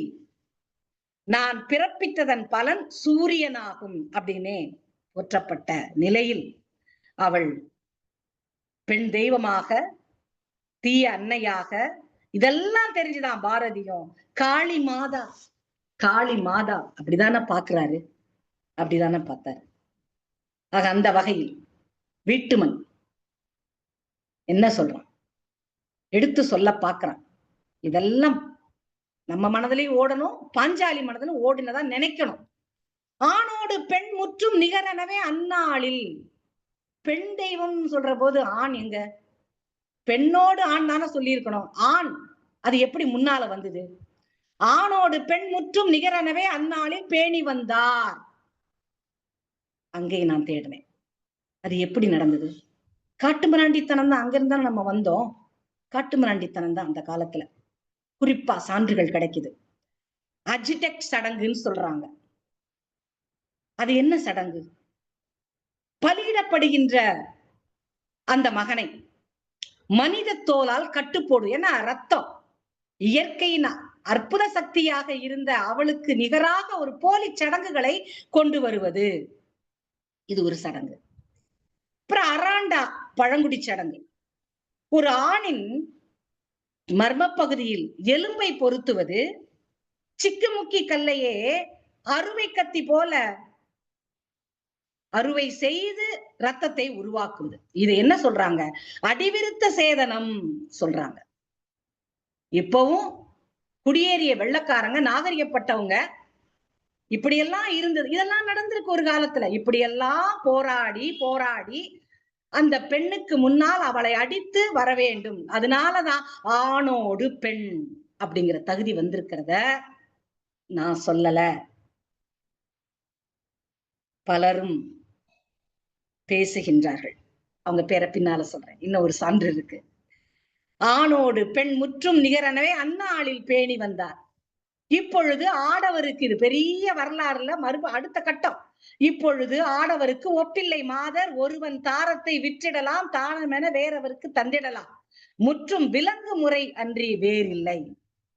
Speaker 1: நான் பிறப்பித்ததன் பலன் சூரியனாகும் அப்படின்னே போற்றப்பட்ட நிலையில் அவள் பெண் தெய்வமாக, தீய அன்னையாக, இதெல்லாம் தெரிஞ்சுதான் பாரதியும் காளி மாதா, காளி மாதா அப்படிதானே பாக்குறாரு, அப்படிதானே பார்த்தாரு. ஆக அந்த வகையில் வீட்டுமன் என்ன சொல்றான், எடுத்து சொல்ல பாக்குறான். இதெல்லாம் நம்ம மனதிலையும் ஓடணும், பாஞ்சாலி மனதிலும் ஓடினதா நினைக்கணும். ஆணோடு பெண் முற்றும் நிகரெனவே அந்நாளில். பெண் தெய்வம் சொல்ற போது ஆண் எங்க? பெண்ணோடு ஆண் தானே சொல்லி இருக்கணும். ஆண் அது எப்படி முன்னால வந்தது? ஆணோடு பெண் முற்றும் நிகரெனவே அந்நாளில் பேணி வந்தார். அங்கே நான் தேடினேன், அது எப்படி நடந்தது? காட்டுமிராண்டித்தனம் தான். அங்கிருந்தா நம்ம வந்தோம். காட்டுமிராண்டித்தனம் தான் அந்த காலத்துல. குறிப்பா சான்றுகள் கிடைக்குது. அஜிடெக்ட் சடங்குன்னு சொல்றாங்க. அது என்ன சடங்கு? பலியிடப்படுகின்ற அந்த மகனை மனித தோலால் கட்டுப்போடு. ஏன்னா ரத்தம் இயற்கையின் அற்புத சக்தியாக இருந்த அவளுக்கு நிகராக ஒரு போலி சடங்குகளை கொண்டு வருவது, இது ஒரு சடங்கு. அப்புறம் அராண்டா பழங்குடி சடங்கு. ஒரு ஆணின் மர்ம பகுதியில் எலும்பை பொருத்துவது, சிக்குமுக்கி கல்லையே அறுவை கத்தி போல அறுவை செய்து ரத்தத்தை உருவாக்குவது. இது என்ன சொல்றாங்க? அடிவிருத்த சேதனம் சொல்றாங்க. இப்பவும் குடியேறிய வெள்ளக்காரங்க, நாகரிகப்பட்டவங்க இப்படியெல்லாம் இருந்தது. இதெல்லாம் நடந்திருக்கு ஒரு காலத்துல. இப்படியெல்லாம் போராடி போராடி அந்த பெண்ணுக்கு முன்னால் அவளை அடித்து வர வேண்டும். அதனாலதான் ஆணோடு பெண் அப்படிங்கிற தகுதி வந்திருக்கிறத நான் சொல்லல, பலரும் பேசுகின்றார்கள். அவங்க பேரை பின்னால சொல்றேன். இன்னும் ஒரு சான்று இருக்கு. ஆணோடு பெண் முற்றும் நிகரெனவே அந்நாளில் பேணி வந்தார். இப்பொழுது ஆடவருக்கு, இது பெரிய வரலாறுல அடுத்த கட்டம். இப்பொழுது ஆடவருக்கு ஒப்பில்லை மாதர், ஒருவன் தாரத்தை விற்றிடலாம், தானமென வேறவருக்கு தந்திடலாம், முற்றும் விலங்கு முறை அன்றி வேறில்லை.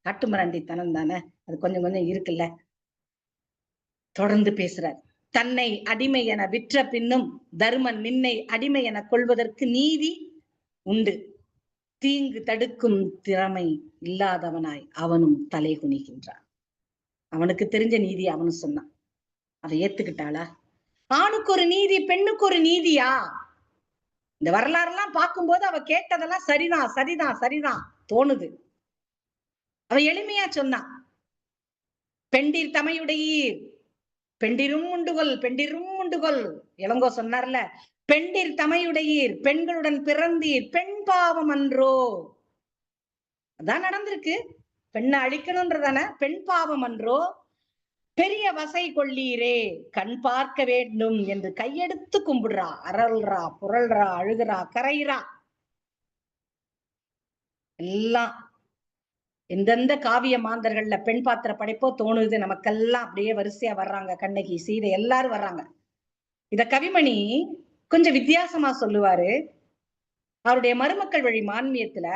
Speaker 1: காட்டுமிராண்டித்தனம் தானே அது, கொஞ்சம் கொஞ்சம் இருக்குல்ல. தொடர்ந்து பேசுறார். தன்னை அடிமை என விற்ற பின்னும் தர்மன் நின்னை அடிமை என கொள்வதற்கு நீதி உண்டு, தீங்கு தடுக்கும் திறமை இல்லாதவனாய் அவனும் தலை குனிகின்றான். அவனுக்கு தெரிஞ்ச நீதி அவனும் சொன்னான். அதை ஏத்துக்கிட்டாளா? ஆணுக்கு ஒரு நீதி, பெண்ணுக்கு ஒரு நீதியா? இந்த வரலாறு எல்லாம் பார்க்கும்போது அவ கேட்டதெல்லாம் சரிதான் சரிதான் சரிதான் தோணுது. அவ எளிமையா சொன்னான். பெண்டிர் தமையுடையீர், பெண்டிரும் உண்டுகொள், பெண்டிரும் உண்டுகொள். இளங்கோ சொன்னார்ல, பெண்டிர் தமையுடையீர், பெண்களுடன் பிறந்தீர், பெண் பாவம் அன்றோ. அதான் நடந்திருக்கு. பெண்ணை அழிக்கணும்ன்றதான பெண் பாவம் அன்றோ? பெரிய வசை கொள்ளீரே, கண் பார்க்க வேண்டும் என்று கையெடுத்து கும்பிடுறா, அரல்றா, புரள்றா, அழுகிறா, கரையிறா. எல்லாம் எந்தெந்த காவிய மாந்தர்கள்ல பெண் பாத்திர படைப்போ தோணுது நமக்கெல்லாம். அப்படியே வரிசையா வர்றாங்க, கண்ணகி, சீதை எல்லாரும் வர்றாங்க. இத கவிமணி கொஞ்சம் வித்தியாசமா சொல்லுவாரு. அவருடைய மருமக்கள் வழி மான்மியத்துல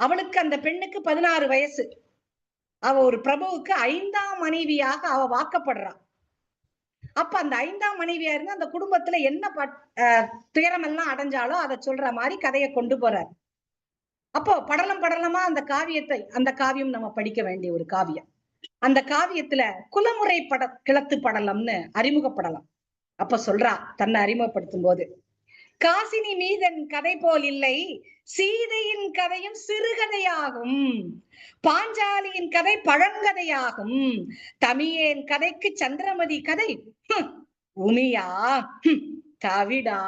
Speaker 1: அவளுக்கு, அந்த பெண்ணுக்கு 16 வயசு. அவ ஒரு பிரபுவுக்கு 5ஆம் மனைவியாக அவ வாக்கப்படுறா. அப்ப அந்த 5ஆம் மனைவியா இருந்து அந்த குடும்பத்துல என்ன துயரம் எல்லாம் அடைஞ்சாலோ அதை சொல்ற மாதிரி கதையை கொண்டு போறார். அப்போ படலம் படலமா அந்த காவியத்தை, அந்த காவியம் நம்ம படிக்க வேண்டிய ஒரு காவியம். அந்த காவியத்துல குலமுறை கிளத்து படலம்னு அறிமுகப்படலாம். அப்ப சொல்றா, தன்னை அறிமுகப்படுத்தும் போது, காசினி மீதன் கதை போல் இல்லை, சீதையின் கதையும் சிறுகதையாகும், பாஞ்சாலியின் கதை பழங்கதையாகும், தமியேன் கதைக்கு சந்திரமதி கதை உமியா, தவிடா,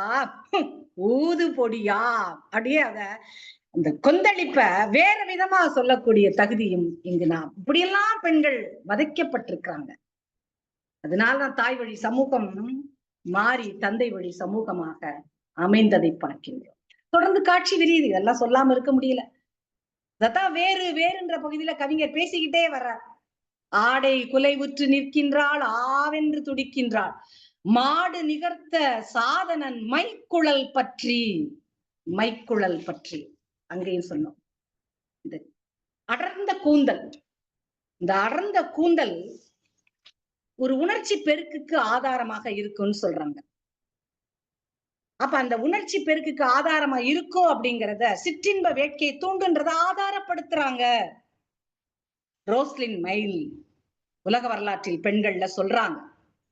Speaker 1: ஊது பொடியா. அப்படியே அத அந்த கொந்தளிப்ப வேற விதமா சொல்லக்கூடிய தகுதியும் இங்கு நாம் இப்படியெல்லாம் பெண்கள் வதைக்கப்பட்டிருக்கிறாங்க. அதனால்தான் தாய் வழி சமூகம் மாறி தந்தை வழி சமூகமாக அமைந்ததை பார்க்கின்றோம். தொடர்ந்து காட்சி விரியுது, இதெல்லாம் சொல்லாம இருக்க முடியல. அதான் வேறு வேறுன்ற பகுதியில கவிஞர் பேசிக்கிட்டே வர்றார். ஆடை குலைவுற்று நிற்கின்றாள், ஆவென்று துடிக்கின்றாள், மாடு நிகர்த்த சாதனன் மைக்குழல் பற்றி, மைக்குழல் பற்றி அங்கேயும் சொன்னோம். இந்த அடர்ந்த கூந்தல், இந்த அடர்ந்த கூந்தல் ஒரு உணர்ச்சி பெருக்குக்கு ஆதாரமாக இருக்குன்னு சொல்றாங்க. அப்ப அந்த உணர்ச்சி பெருக்குக்கு ஆதாரமா இருக்கும் அப்படிங்கிறத, சிற்றின்ப வேட்கையை தூண்டுன்றத ஆதாரப்படுத்துறாங்க. ரோஸ்லின் மைல் உலக வரலாற்றில் பெண்கள்ல சொல்றாங்க.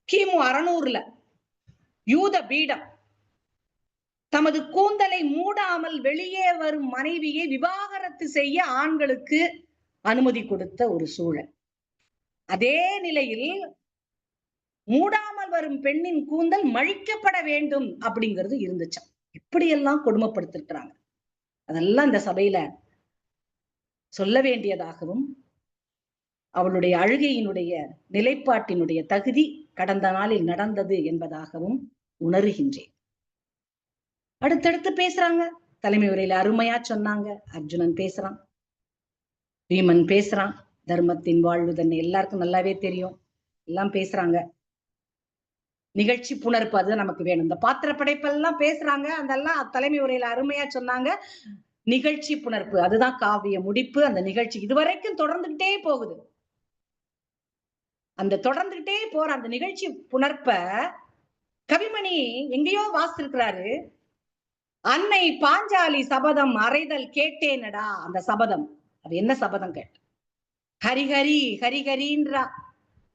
Speaker 1: கிமு 600ல யூத பீடம் தமது கூந்தலை மூடாமல் வெளியே வரும் மனைவியை விவாகரத்து செய்ய ஆண்களுக்கு அனுமதி கொடுத்த ஒரு சூழல். அதே நிலையில் மூடாமல் வரும் பெண்ணின் கூந்தல் மழிக்கப்பட வேண்டும் அப்படிங்கிறது இருந்துச்சு. இப்படியெல்லாம் கொடுமைப்படுத்திருக்கிறாங்க. அதெல்லாம் இந்த சபையில சொல்ல வேண்டியதாகவும், அவளுடைய அழுகையினுடைய நிலைப்பாட்டினுடைய தகுதி கடந்த நாளில் நடந்தது என்பதாகவும் உணர்கின்றேன். அடுத்தடுத்து பேசுறாங்க. தலைமை உரையில அருமையா சொன்னாங்க. அர்ஜுனன் பேசுறான், பீமன் பேசுறான், தர்மத்தின் வாழ்வு தன்னை எல்லாருக்கும் நல்லாவே தெரியும், எல்லாம் பேசுறாங்க. நிகழ்ச்சி புணர்ப்பு அதுதான் நமக்கு வேணும். இந்த பாத்திர படைப்பெல்லாம் பேசுறாங்க, அதெல்லாம் தலைமை உரையில அருமையா சொன்னாங்க. நிகழ்ச்சி புணர்ப்பு அதுதான் காவிய முடிப்பு. அந்த நிகழ்ச்சி இதுவரைக்கும் தொடர்ந்துகிட்டே போகுது. அந்த தொடர்ந்துகிட்டே போற அந்த நிகழ்ச்சி புணர்ப்ப கவிமணி எங்கேயோ வாசித்திருக்கிறாரு. அன்னை பாஞ்சாலி சபதம் அறைதல் கேட்டேனடா. அந்த சபதம், அது என்ன சபதம் கேட்ட? ஹரிஹரி ஹரிஹரின்றா,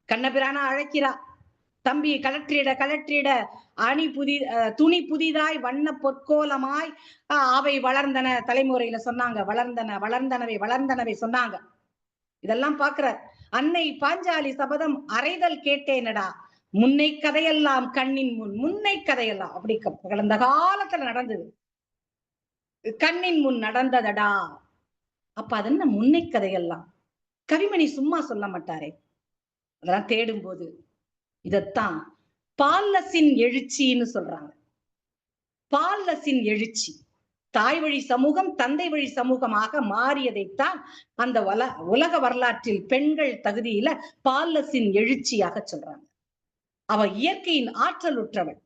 Speaker 1: கண்ணபிரான அழைக்கிறா. தம்பி கலற்றிட கலற்றிட அணி துணி புதிதாய் வண்ண பொற்கோலமாய் அவை வளர்ந்தன. தலைமுறையில சொன்னாங்க, வளர்ந்தன வளர்ந்தனவை வளர்ந்தனவை சொன்னாங்க. இதெல்லாம் பாக்குறார். அன்னை பாஞ்சாலி சபதம் அறைதல் கேட்டேனடா, முன்னை கதையெல்லாம் கண்ணின் முன், முன்னை கதையெல்லாம் அப்படி கடந்த காலத்துல நடந்தது, கண்ணின் முன் நடந்ததடா. அப்ப அது என்ன முன்னை கதையெல்லாம்? கவிமணி சும்மா சொல்ல மாட்டாரே, அதெல்லாம் தேடும் போது இதத்தான் பால்லஸின் எழுச்சின்னு சொல்றாங்க. பால்லஸின் எழுச்சி, தாய் வழி சமூகம் தந்தை வழி சமூகமாக மாறியதைத்தான் அந்த உலக வரலாற்றில் பெண்கள் தகுதியில பால்லஸின் எழுச்சியாக சொல்றாங்க. அவ இயற்கையின் ஆற்றல் உற்றவள்,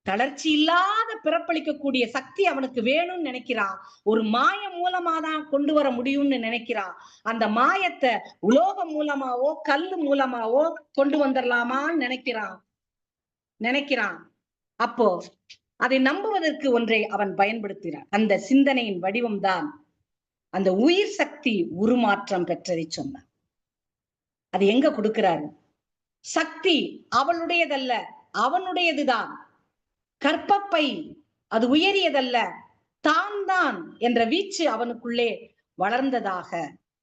Speaker 1: தளர்ச்சி இல்லாத பிறப்பளிக்கக்கூடிய சக்தி அவனுக்கு வேணும்னு நினைக்கிறான். ஒரு மாயம் மூலமா தான் கொண்டு வர முடியும்னு நினைக்கிறான். அந்த மாயத்தை உலோகம் மூலமாவோ கல்லு மூலமாவோ கொண்டு வந்துடலாமான்னு நினைக்கிறான். அப்போ அதை நம்புவதற்கு ஒன்றை அவன் பயன்படுத்துகிறான். அந்த சிந்தனையின் வடிவம்தான் அந்த உயிர் சக்தி உருமாற்றம் பெற்றதை சொன்னான். அது எங்க கொடுக்கிறாரு? சக்தி அவளுடையதல்ல, அவனுடையதுதான். கற்பப்பை அது உயரியதல்ல, தான் என்ற வீச்சு அவனுக்குள்ளே வளர்ந்ததாக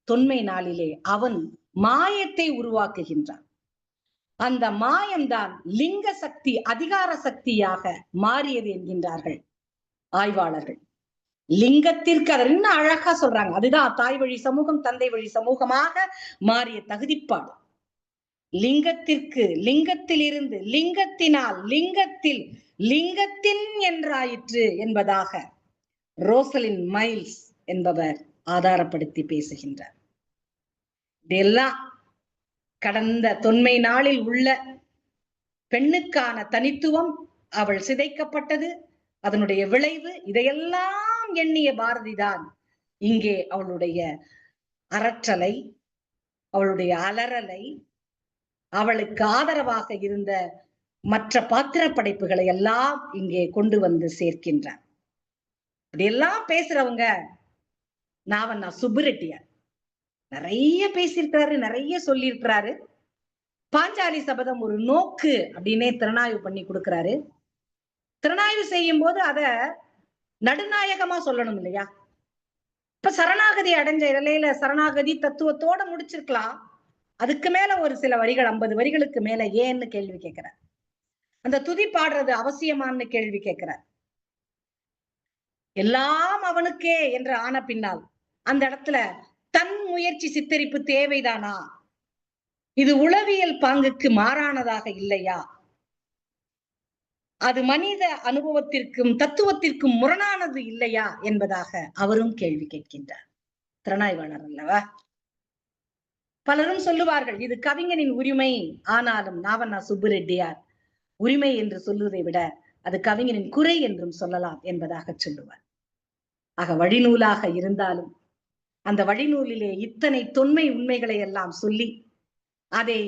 Speaker 1: தொன்மை நாளிலே அவன் மாயத்தை உருவாக்குகின்றான். அந்த மாயம்தான் லிங்க சக்தி அதிகார சக்தியாக மாறியது என்கின்றார்கள் ஆய்வாளர்கள். லிங்கத்திற்கு அதை இன்னும் அழகா சொல்றாங்க. அதுதான் தாய் வழி சமூகம் தந்தை வழி சமூகமாக மாறிய தகுதிப்பாடு. லிங்கத்திற்கு, லிங்கத்திலிருந்து, லிங்கத்தினால், லிங்கத்தில், லிங்கத்தின் என்றாயிற்று என்பதாக ரோசலின் மைல்ஸ் என்பவர் ஆதாரப்படுத்தி பேசுகின்றார். இதெல்லாம் கடந்த தொன்மை நாளில் உள்ள பெண்ணுக்கான தனித்துவம், அவள் சிதைக்கப்பட்டது, அதனுடைய விளைவு, இதையெல்லாம் எண்ணிய பாரதிதான் இங்கே அவளுடைய அரற்றலை, அவளுடைய அலறலை, அவளுக்கு ஆதரவாக இருந்த மற்ற பாத்திர படைப்புகளை எல்லாம் இங்கே கொண்டு வந்து சேர்க்கின்றார். இப்படியெல்லாம் பேசுறவங்க நாவண்ணா சுப்புரெட்டியார் நிறைய பேசியிருக்கிறாரு, நிறைய சொல்லியிருக்கிறாரு. பாஞ்சாலி சபதம் ஒரு நோக்கு அப்படின்னே திறனாய்வு பண்ணி கொடுக்கிறாரு. திறனாய்வு செய்யும் போது அத நடுநாயகமா சொல்லணும் இல்லையா? இப்ப சரணாகதி அடைஞ்ச நிலையில சரணாகதி தத்துவத்தோட முடிச்சிருக்கலாம். அதுக்கு மேல ஒரு சில வரிகள், 50 வரிகளுக்கு மேல ஏன்னு கேள்வி கேட்கிறார். அந்த துதி பாடுறது அவசியமானு கேள்வி கேட்கிறார். எல்லாம் அவனுக்கே என்று ஆன பின்னால் அந்த இடத்துல தன் முயற்சி சித்தரிப்பு தேவைதானா? இது உளவியல் பாங்குக்கு மாறானதாக இல்லையா? அது மனித அனுபவத்திற்கும் தத்துவத்திற்கும் முரணானது இல்லையா என்பதாக அவரும் கேள்வி கேட்கின்றார். திறனாய்வாளர் அல்லவா? பலரும் சொல்லுவார்கள் இது கவிஞனின் உரிமை. ஆனாலும் நாவண்ணா சுப்புரெட்டியார் உரிமை என்று சொல்லுவதை விட அது கவிஞனின் குறை என்றும் சொல்லலாம் என்பதாக சொல்லுவார். ஆக வழிநூலாக இருந்தாலும் அந்த வழிநூலிலே இத்தனை தொன்மை உண்மைகளை எல்லாம் சொல்லி அதை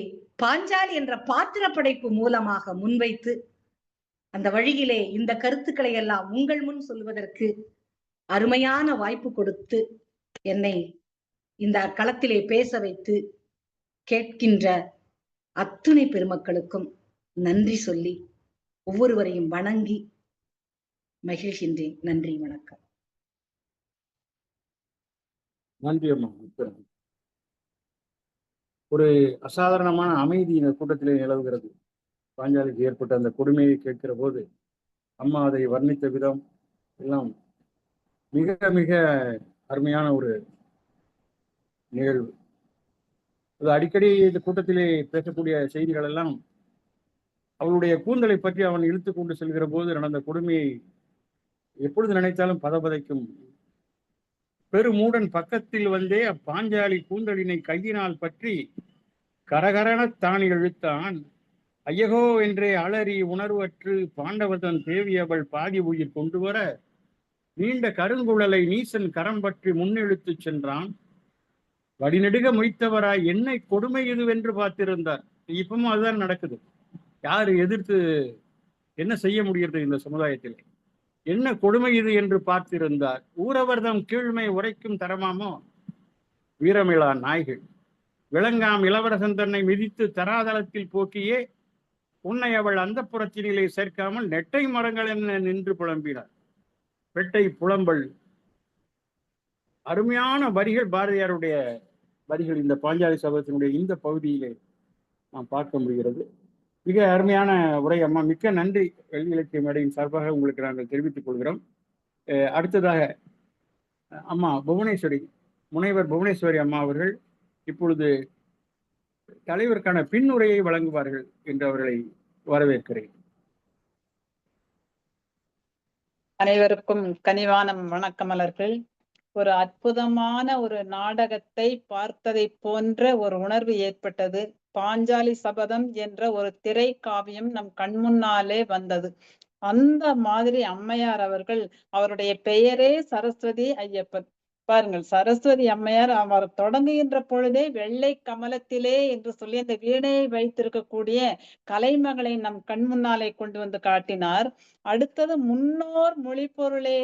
Speaker 1: பாஞ்சாலி என்ற பாத்திர படைப்பு மூலமாக முன்வைத்து அந்த வழியிலே இந்த கருத்துக்களை எல்லாம் உங்கள் முன் சொல்வதற்கு அருமையான வாய்ப்பு கொடுத்து என்னை இந்த களத்திலே பேச வைத்து கேட்கின்ற அத்துணை பெருமக்களுக்கும் நன்றி சொல்லி ஒவ்வொருவரையும் வணங்கி மகிழ்கின்றேன். நன்றி, வணக்கம்.
Speaker 2: நன்றி அம்மா. ஒரு அசாதாரணமான அமைதி இந்த கூட்டத்திலே நிலவுகிறது. பாஞ்சாலிக்கு ஏற்பட்ட அந்த கொடுமையை கேட்கிற போது அம்மா அதை வர்ணித்த விதம் எல்லாம் மிக மிக அருமையான ஒரு நிகழ்வு. அது அடிக்கடி இந்த கூட்டத்திலே பேசக்கூடிய செய்திகள் எல்லாம் அவளுடைய கூந்தலை பற்றி அவன் இழுத்து கொண்டு செல்கிற போது நடந்த கொடுமையை எப்பொழுது நினைத்தாலும் பதபதைக்கும். பெருமூடன் பக்கத்தில் வந்தே பாஞ்சாலி கூந்தலினை கையினால் பற்றி கரகரண தானி இழுத்தான். ஐயகோ என்றே அலறி உணர்வற்று பாண்டவதன் தேவி அவள் பாதி உயிர் கொண்டு வர நீண்ட கருங்குழலை நீசன் கரம் பற்றி முன்னெழுத்து சென்றான். வடிநெடுக மொய்த்தவராய் என்னை கொடுமை இதுவென்று பார்த்திருந்தார். இப்பவும் அதுதான் நடக்குது. யாரு எதிர்த்து என்ன செய்ய முடிகிறது இந்த சமுதாயத்தில்? என்ன கொடுமை இது என்று பார்த்திருந்தார். ஊரவர்தம் கீழ்மை உரைக்கும் தரமாமோ வீரமிழா நாய்கள் விளங்காம் இளவரசன் தன்னை மிதித்து தராதளத்தில் போக்கியே உன்னை அவள் அந்த புறத்தினிலே சேர்க்காமல் நெட்டை மரங்கள் என்ன நின்று புலம்பினார். பெட்டை புலம்பல். அருமையான வரிகள், பாரதியாருடைய வரிகள் இந்த பாஞ்சாலி சபதத்தினுடைய இந்த பகுதியிலே நாம் பார்க்க முடிகிறது. மிக அருமையான உரை அம்மா. மிக்க நன்றி. கல்வி இலக்கிய மேடையின் சார்பாக உங்களுக்கு நாங்கள் தெரிவித்துக் கொள்கிறோம். அடுத்ததாக அம்மா புவனேஸ்வரி, முனைவர் புவனேஸ்வரி அம்மா அவர்கள் இப்பொழுது தலைவருக்கான பின்னுரையை வழங்குவார்கள் என்று அவர்களை வரவேற்கிறேன்.
Speaker 3: அனைவருக்கும் கனிவான வணக்கமலர்கள். ஒரு அற்புதமான ஒரு நாடகத்தை பார்த்ததை போன்ற ஒரு உணர்வு ஏற்பட்டது. பாஞ்சாலி சபதம் என்ற ஒரு திரை காவியம் நம் கண்முன்னாலே வந்தது. அந்த மாதிரி அம்மையார் அவர்கள், அவருடைய பெயரே சரஸ்வதி ஐயப்பன். பாருங்கள், சரஸ்வதி அம்மையார் அவர் தொடங்குகின்ற பொழுதே வெள்ளை கமலத்திலே என்று சொல்லி அந்த வீணையை வைத்திருக்கக்கூடிய கலைமகளை நம் கண் முன்னாலே கொண்டு வந்து காட்டினார். அடுத்தது முன்னோர் மொழி பொருளே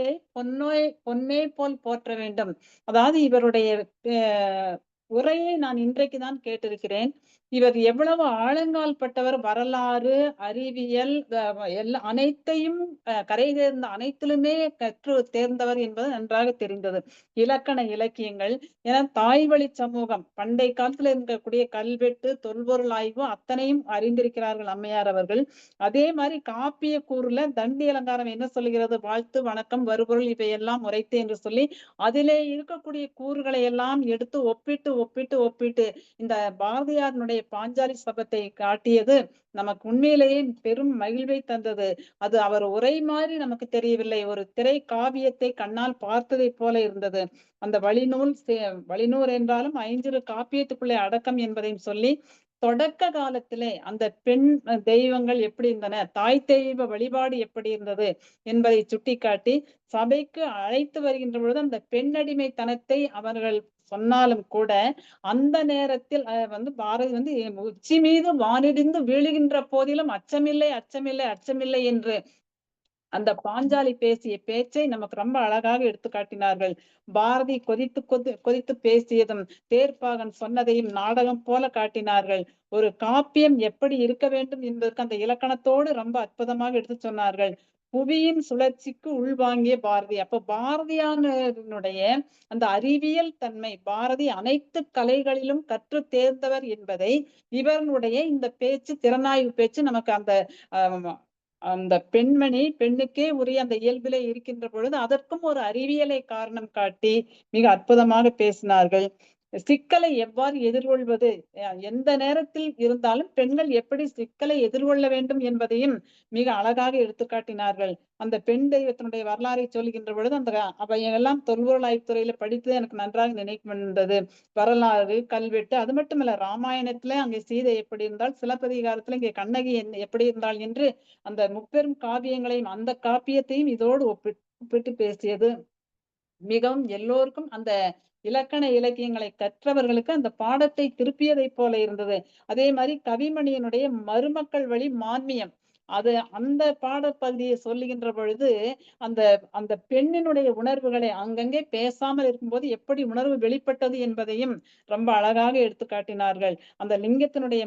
Speaker 3: பொன்னே போல் போற்ற வேண்டும். அதாவது இவருடைய உரையை நான் இன்றைக்கு தான் கேட்டிருக்கிறேன். இவர் எவ்வளவு ஆழங்கால் பட்டவர், வரலாறு, அறிவியல் எல்லா அனைத்தையும் கரை தேர்ந்த அனைத்திலுமே கற்று தேர்ந்தவர் என்பது நன்றாக தெரிந்தது. இலக்கண இலக்கியங்கள் ஏன்னா தாய்வழி சமூகம் பண்டை காலத்துல இருக்கக்கூடிய கல்வெட்டு, தொல்பொருள் ஆய்வு அத்தனையும் அறிந்திருக்கிறார்கள் அம்மையார் அவர்கள். அதே மாதிரி காப்பிய கூறுல தண்டி அலங்காரம் என்ன சொல்லுகிறது? வாழ்த்து, வணக்கம், வருபொருள் இவையெல்லாம் உரைத்து என்று சொல்லி அதிலே இருக்கக்கூடிய கூறுகளை எல்லாம் எடுத்து ஒப்பிட்டு இந்த பாரதியாரினுடைய பாஞ்சாலி சபத்தை காட்டியது நமக்கு உண்மையிலேயே பெரும் மகிழ்வை தந்தது. அது அவர் உரை மாதிரி நமக்கு தெரியவில்லை, ஒரு திரை காவியத்தை கண்ணால் பார்த்ததை போல இருந்தது. அந்த வழிநூல் என்றாலும் 5 காப்பியத்துக்குள்ளே அடக்கம் என்பதையும் சொல்லி தொடக்க காலத்திலே அந்த பெண் தெய்வங்கள் எப்படி இருந்தன, தாய் தெய்வ வழிபாடு எப்படி இருந்தது என்பதை சுட்டிக்காட்டி சபைக்கு அழைத்து வருகின்ற பொழுது அந்த பெண்ணடிமைத்தனத்தை அவர்கள் சொன்னாலும் கூட அந்த நேரத்தில் பாரதி உச்சி மீது வானிடிந்து வீழுகின்ற போதிலும் அச்சமில்லை என்று அந்த பாஞ்சாலி பேசிய பேச்சை நமக்கு ரொம்ப அழகாக எடுத்து காட்டினார்கள். பாரதி கொதித்து பேசியதும் தேர்ப்பாகன் சொன்னதையும் நாடகம் போல காட்டினார்கள். ஒரு காப்பியம் எப்படி இருக்க வேண்டும் என்பதற்கு அந்த இலக்கணத்தோடு ரொம்ப அற்புதமாக எடுத்து சொன்னார்கள். புவியின் சுழற்சிக்கு உள்வாங்கிய பாரதி. அப்ப பாரதியானுடைய அந்த அறிவியல் தன்மை, பாரதி அனைத்து கலைகளிலும் கற்று தேர்ந்தவர் என்பதை இவருடைய இந்த பேச்சு, திறனாய்வு பேச்சு நமக்கு அந்த பெண்ணுக்கே உரிய அந்த இயல்பிலே இருக்கின்ற பொழுது அதற்கும் ஒரு அறிவியலை காரணம் காட்டி மிக அற்புதமாக பேசினார்கள். சிக்கலை எவ்வாறு எதிர்கொள்வது, எந்த நேரத்தில் இருந்தாலும் பெண்கள் எப்படி சிக்கலை எதிர்கொள்ள வேண்டும் என்பதையும் மிக அழகாக எடுத்துக்காட்டினார்கள். அந்த பெண் தெய்வத்தினுடைய வரலாறை சொல்கின்ற பொழுது அவையெல்லாம் தொல்பொருள் ஆய்வுத்துறையில படித்து எனக்கு நன்றாக நினைவு வந்தது. வரலாறு, கல்வெட்டு, அது மட்டுமல்ல ராமாயணத்துல அங்கே சீதை எப்படி இருந்தால், சிலப்பதிகாரத்துல இங்கே கண்ணகி எப்படி இருந்தால் என்று அந்த முப்பெரும் காவியங்களையும் அந்த காப்பியத்தையும் இதோடு ஒப்பிட்டு பேசியது மிகவும் எல்லோருக்கும் அந்த இலக்கண இலக்கியங்களை கற்றவர்களுக்கு அந்த பாடத்தை திருப்பியதை போல இருந்தது. அதே மாதிரி கவிமணியனுடைய மருமக்கள் வழி மான்மியம், அது அந்த பாடப்பகுதியை சொல்லுகின்ற பொழுது அந்த அந்த பெண்ணினுடைய உணர்வுகளை அங்கங்கே பேசாமல் இருக்கும்போது எப்படி உணர்வு வெளிப்பட்டது என்பதையும் ரொம்ப அழகாக எடுத்து காட்டினார்கள். அந்த லிங்கத்தினுடைய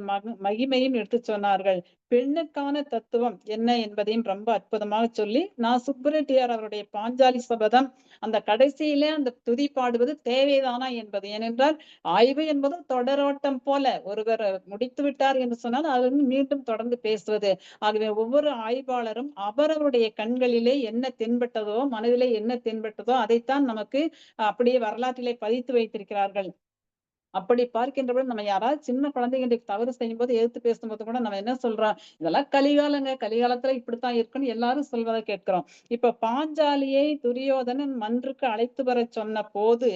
Speaker 3: மகிமையும் எடுத்து சொன்னார்கள். பெண்ணுக்கான தத்துவம் என்ன என்பதையும் ரொம்ப அற்புதமாக சொல்லி நான் சுப்புரெட்டியார் அவருடைய பாஞ்சாலி சபதம் அந்த கடைசியிலே அந்த துதி பாடுவது தேவைதானா என்பது. ஏனென்றால் ஆய்வு என்பது தொடரோட்டம் போல, ஒருவர் முடித்து விட்டார் என்று சொன்னால் அது மீண்டும் தொடர்ந்து பேசுவது. ஆகவே ஒவ்வொரு ஆய்வாளரும் அவரவருடைய கண்களிலே என்ன தென்பட்டதோ, மனதிலே என்ன தென்பட்டதோ அதைத்தான் நமக்கு அப்படியே வரலாற்றிலே பதித்து வைத்திருக்கிறார்கள். அப்படி பார்க்கின்றபோது நம்ம யாராவது சின்ன குழந்தைங்க தவறு செய்யும் போது எதிர்த்து பேசும்போது கூட நம்ம என்ன சொல்றோம், இதெல்லாம் கலிகாலங்க, கலிகாலத்துல இப்படித்தான் இருக்குன்னு எல்லாரும் சொல்வதை கேட்கிறோம். இப்ப பாஞ்சாலியை துரியோதனன் மன்றுக்கு அழைத்து வர சொன்ன போது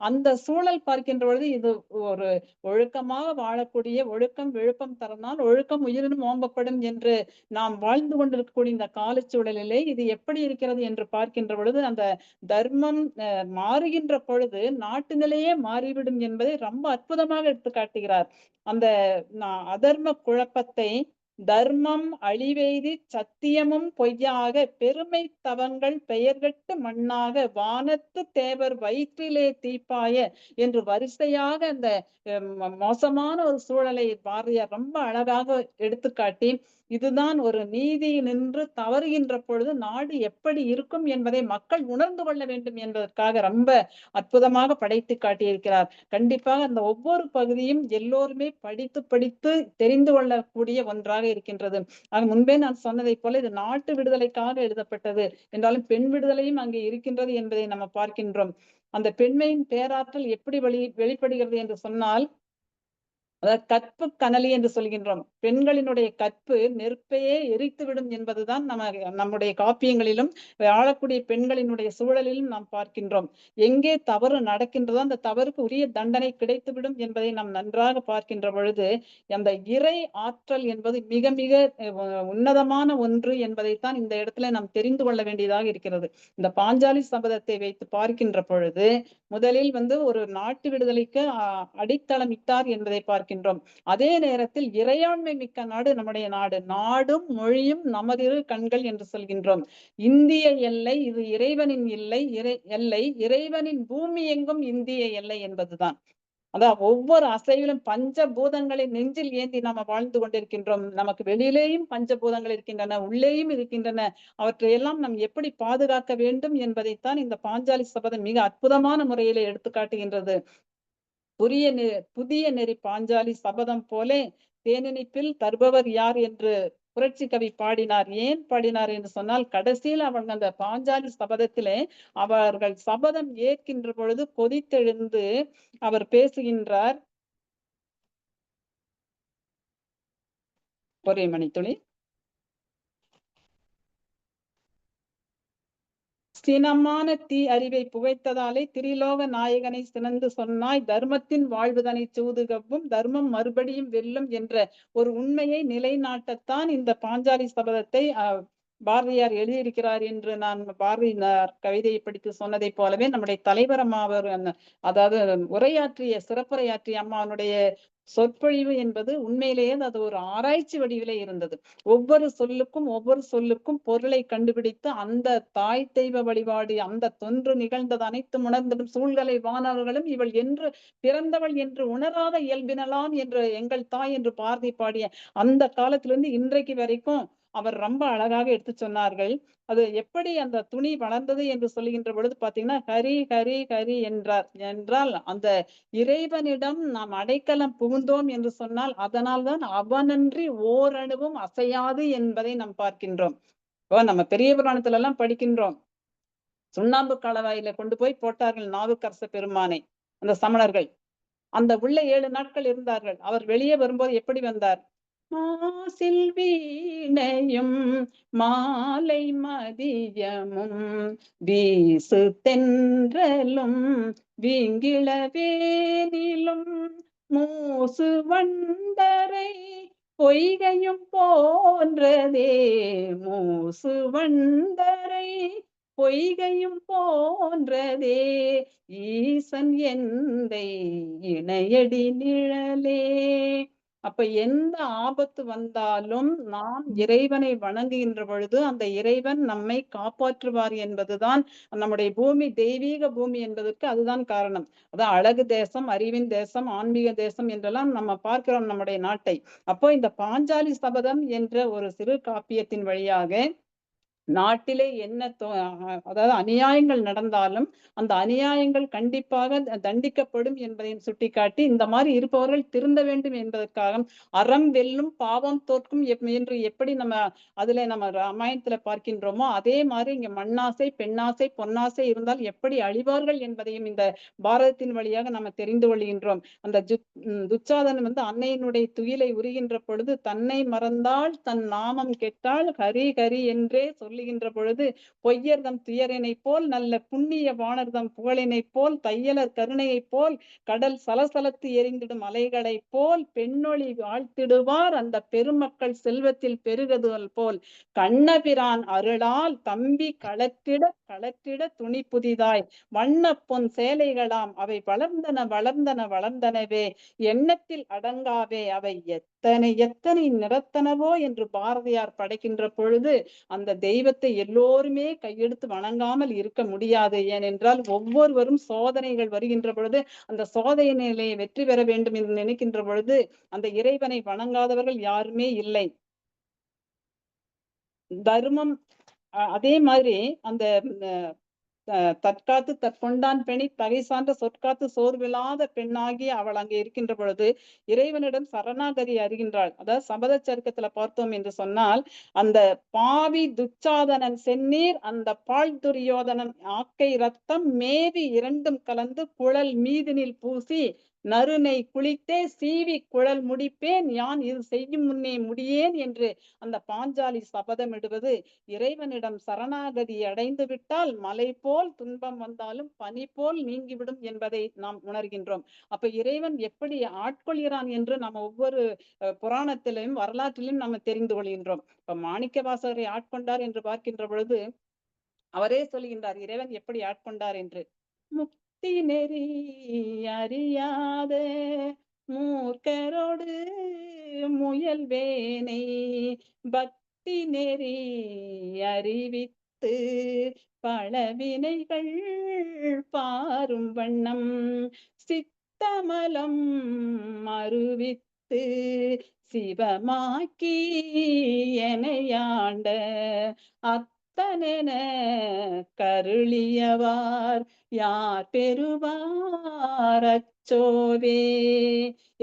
Speaker 3: அந்த சூழல் பார்க்கின்ற பொழுது இது ஒரு ஒழுக்கமாக வாழக்கூடிய, ஒழுக்கம் விழுப்பம் தரனால் ஒழுக்கம் உயிரினும் ஓம்பப்படும் என்று நாம் வாழ்ந்து கொண்டிருக்கக்கூடிய இந்த காலச்சூழலிலே இது எப்படி இருக்கிறது என்று பார்க்கின்ற பொழுது அந்த தர்மம் மாறுகின்ற பொழுது நாட்டு நிலையே மாறிவிடும் என்பதை ரொம்ப அற்புதமாக எடுத்து காட்டுகிறார். அந்த அதர்ம குழப்பத்தை தர்மம் அழிவெய்தி சத்தியமும் பொய்யாக பெருமை தவங்கள் பெயர்கட்டு மண்ணாக வானத்து தேவர் வயிற்றிலே தீப்பாய என்று வரிசையாக அந்த மோசமான ஒரு சூழலை பாரதியார் ரொம்ப அழகாக எடுத்துக்காட்டி இதுதான் ஒரு நீதி நின்று தவறுகின்ற பொழுது நாடு எப்படி இருக்கும் என்பதை மக்கள் உணர்ந்து கொள்ள வேண்டும் என்பதற்காக ரொம்ப அற்புதமாக படைத்து காட்டியிருக்கிறார். கண்டிப்பாக அந்த ஒவ்வொரு பகுதியும் எல்லோருமே படித்து தெரிந்து கொள்ளக்கூடிய ஒன்றாக இருக்கின்றது. ஆக முன்பே நான் சொன்னதை போல இது நாட்டு விடுதலைக்காக எழுதப்பட்டது என்றாலும் பெண் விடுதலையும் அங்கே இருக்கின்றது என்பதை நம்ம பார்க்கின்றோம். அந்த பெண்மையின் பேராற்றல் எப்படி வெளிப்படுகிறது என்று சொன்னால் அதாவது கற்பு கனலி என்று சொல்கின்றோம். பெண்களினுடைய கற்பு நெருப்பையே எரித்துவிடும் என்பதுதான் நம்முடைய காப்பியங்களிலும் வாழக்கூடிய பெண்களினுடைய சூழலிலும் நாம் பார்க்கின்றோம். எங்கே தவறு நடக்கின்றதோ அந்த தவறுக்கு உரிய தண்டனை கிடைத்துவிடும் என்பதை நாம் நன்றாக பார்க்கின்ற பொழுது அந்த இறை ஆற்றல் என்பது மிக மிக உன்னதமான ஒன்று என்பதைத்தான் இந்த இடத்துல நாம் தெரிந்து கொள்ள வேண்டியதாக இருக்கிறது. இந்த பாஞ்சாலி சபதத்தை வைத்து பார்க்கின்ற பொழுது முதலில் ஒரு நாட்டு விடுதலைக்கு அடித்தளம் இட்டார் என்பதை பார்க்கின்றோம். அதே நேரத்தில் இறையாண்மை மிக்க நாடு நம்முடைய நாடு, நாடும் மொழியும் நமதிரு கண்கள் என்று சொல்கின்றோம். இந்திய எல்லை இது இறைவனின் எல்லை, இறைவனின் பூமி எங்கும் இந்திய எல்லை என்பதுதான். அதான் ஒவ்வொரு அசைவிலும் பஞ்சபூதங்களை நெஞ்சில் ஏந்தி நாம வாழ்ந்து கொண்டிருக்கின்றோம். நமக்கு வெளியிலேயும் பஞ்சபூதங்கள் இருக்கின்றன, உள்ளேயும் இருக்கின்றன. அவற்றையெல்லாம் நாம் எப்படி பாதுகாக்க வேண்டும் என்பதைத்தான் இந்த பாஞ்சாலி சபதம் மிக அற்புதமான முறையிலே எடுத்து காட்டுகின்றது. புதிய நெறி பாஞ்சாலி சபதம் போலே தேனினிப்பில் தருபவர் யார் என்று புரட்சி கவி பாடினார். ஏன் பாடினார் என்று சொன்னால், கடைசியில் அவங்க அந்த பாஞ்சாலி சபதத்திலே அவர்கள் சபதம் ஏற்கின்ற பொழுது கொதித்தெழுந்து அவர் பேசுகின்றார். ஒரே மணித்துளி. சினமான தீ அறிவை புகைத்ததாலே திரிலோக நாயகனை சினந்து சொன்னாய், தர்மத்தின் வாழ்வுதனை சூதுகவும் தர்மம் மறுபடியும் வெல்லும் என்ற ஒரு உண்மையை நிலைநாட்டத்தான் இந்த பாஞ்சாலி சபதத்தை பாரதியார் எழுதியிருக்கிறார் என்று நான் பாரதியார் கவிதையை படித்து சொன்னதை போலவே நம்முடைய தலைவர் அம்மாவர் அதாவது உரையாற்றிய சிறப்புரையாற்றிய அம்மாவுடைய சொற்பொழிவு என்பது உண்மையிலேயே அது ஒரு ஆராய்ச்சி வடிவிலே இருந்தது. ஒவ்வொரு சொல்லுக்கும் பொருளை கண்டுபிடித்து அந்த தாய் தெய்வ வழிபாடு அந்த தொன்று நிகழ்ந்தது அனைத்தும் உணர்ந்தும் சூழ்களை வானவர்களும் இவள் என்று பிறந்தவள் என்று உணராத இயல்பினலாம் என்று எங்கள் தாய் என்று பாரதி பாடிய அந்த காலத்திலிருந்து இன்றைக்கு வரைக்கும் அவர் ரொம்ப அழகாக எடுத்து சொன்னார்கள். அது எப்படி அந்த துணி வளர்ந்தது என்று சொல்லுகின்ற பொழுது பாத்தீங்கன்னா, ஹரி ஹரி ஹரி என்றால் அந்த இறைவனிடம் நாம் அடைக்கலம் புகுந்தோம் என்று சொன்னால் அதனால்தான் அவனன்றி ஓரணுவும் அசையாது என்பதை நாம் பார்க்கின்றோம். இப்போ நம்ம பெரிய புராணத்துல எல்லாம் படிக்கின்றோம். சுண்ணாம்பு காலவாயில கொண்டு போய் போட்டார்கள் நாவுக்கரச பெருமானை அந்த சமணர்கள். அந்த உள்ள 7 நாட்கள் இருந்தார்கள். அவர் வெளியே வரும்போது எப்படி வந்தார்? மாசில் வீணையும் மாலை மதியமும் வீசு தென்றலும் வீங்கிளவேனிலும் மூசு வண்டரை பொய்கையும் போன்றதே, மூசு வண்டரை பொய்கையும் போன்றதே, ஈசன் எந்தை இணையடி நிழலே. அப்ப எந்த ஆபத்து வந்தாலும் நாம் இறைவனை வணங்குகின்ற பொழுது அந்த இறைவன் நம்மை காப்பாற்றுவார் என்பதுதான் நம்முடைய பூமி தெய்வீக பூமி என்பதற்கு அதுதான் காரணம். அதான் அழகு தேசம், அறிவின் தேசம், ஆன்மீக தேசம் என்றெல்லாம் நம்ம பார்க்கிறோம் நம்முடைய நாட்டை. அப்போ இந்த பாஞ்சாலி சபதம் என்ற ஒரு சிறு காப்பியத்தின் வழியாக நாட்டிலே என்ன அதாவது அநியாயங்கள் நடந்தாலும் அந்த அநியாயங்கள் கண்டிப்பாக தண்டிக்கப்படும் என்பதையும் சுட்டிக்காட்டி இந்த மாதிரி இருப்பவர்கள் திருந்த வேண்டும் என்பதற்காக அறம் வெல்லும் பாவம் தோற்கும் என்று எப்படி நம்ம அதுல நம்ம ராமாயணத்துல பார்க்கின்றோமோ அதே மாதிரி இங்க மண்ணாசை பெண்ணாசை பொன்னாசை இருந்தால் எப்படி அழிவார்கள் என்பதையும் இந்த பாரதத்தின் வழியாக நம்ம தெரிந்து கொள்கின்றோம். அந்த துச்சாதனன் அன்னையினுடைய துயிலை உரிகின்ற பொழுது தன்னை மறந்தால் தன் நாமம் கெட்டால் ஹரி ஹரி என்றே சொல்லுகின்ற பொழுது பொய்யர்தம் துயரினை போல் நல்ல புண்ணிய வானர்தம் புகழினை போல் தையலர் கருணையை போல் கடல் சலசலத்து எரிந்திடும் அலைகளை போல் பெண்ணொளி வாழ்த்திடுவார் அந்த பெருமக்கள் செல்வத்தில் பெருகுதல் போல் கண்ணபிரான் அருளால் தம்பி களத்திட துணி புதிதாய் வண்ண பொன் சேலைகளாம் அவை வளர்ந்தனவே எண்ணத்தில் அடங்காவே அவை எத்தனை நிறத்தனவோ என்று பாரதியார் படைக்கின்ற பொழுது அந்த தெய்வத்தை எல்லோருமே கையெடுத்து வணங்காமல் இருக்க முடியாது. ஏனென்றால் ஒவ்வொருவரும் சோதனைகள் வருகின்ற பொழுது அந்த சோதனையிலே வெற்றி பெற வேண்டும் என்று நினைக்கின்ற பொழுது அந்த இறைவனை வணங்காதவர்கள் யாருமே இல்லை. தர்மம் அதே மாதிரி அந்த தற்காத்து தற்கொண்டான் பெணி தகை சான்ற சொற்காத்து சோர்வில்லாத பெண்ணாகி அவள் அங்கே இருக்கின்ற பொழுது இறைவனிடம் சரணாகதி அறிகின்றாள். அதாவது சபத சருக்கத்துல பார்த்தோம் என்று சொன்னால் அந்த பாவி துச்சாதனன் செந்நீர் அந்த பால் துரியோதனன் ஆக்கை ரத்தம் மேவி இரண்டும் கலந்து குழல் மீதினில் பூசி நறுனை குளித்தே சீவி குழல் முடிப்பேன் யான் இது செய்யும் முன்னே முடியேன் என்று அந்த பாஞ்சாலி சபதமிடுவது இறைவனிடம் சரணாகதி அடைந்து விட்டால் மலை போல் துன்பம் வந்தாலும் பனி போல் நீங்கிவிடும் என்பதை நாம் உணர்கின்றோம். அப்ப இறைவன் எப்படி ஆட்கொள்கிறான் என்று நம்ம ஒவ்வொரு புராணத்திலும் வரலாற்றிலும் நம்ம தெரிந்து கொள்கின்றோம். இப்ப மாணிக்க வாசகரை ஆட்கொண்டார் என்று பார்க்கின்ற பொழுது அவரே சொல்கின்றார் இறைவன் எப்படி ஆட்கொண்டார் என்று. முக்தி நெறி அறியாத மூர்க்கரோடு முயல்வேனை பக்தி நெறி அறிவித்து பல வினைகள் பாரும் வண்ணம் சித்த சித்தமலம் மறுவித்து சிவமாக்கி எனையாண்ட அத்தனென கருளியவார் யார் பெறுவார் அச்சோவே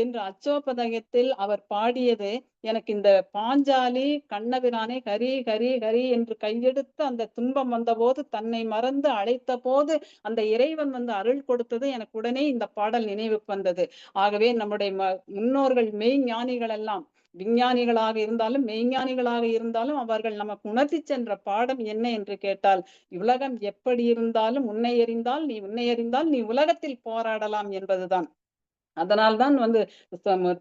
Speaker 3: என்று அச்சோபதயத்தில் அவர் பாடியது. எனக்கு இந்த பாஞ்சாலி கண்ணபிரானை ஹரி ஹரி ஹரி என்று கையெடுத்து அந்த துன்பம் வந்த போது தன்னை மறந்து அழைத்த போது அந்த இறைவன் வந்து அருள் கொடுத்தது எனக்கு உடனே இந்த பாடல் நினைவுக்கு வந்தது. ஆகவே நம்முடைய முன்னோர்கள் மெய்ஞானிகள் எல்லாம் விஞ்ஞானிகளாக இருந்தாலும் மெய்ஞானிகளாக இருந்தாலும் அவர்கள் நமக்கு உணர்த்தி சென்ற பாடம் என்ன என்று கேட்டால், உலகம் எப்படி இருந்தாலும் உன்னை அறிந்தால் நீ உலகத்தில் போராடலாம் என்பதுதான். அதனால்தான் வந்து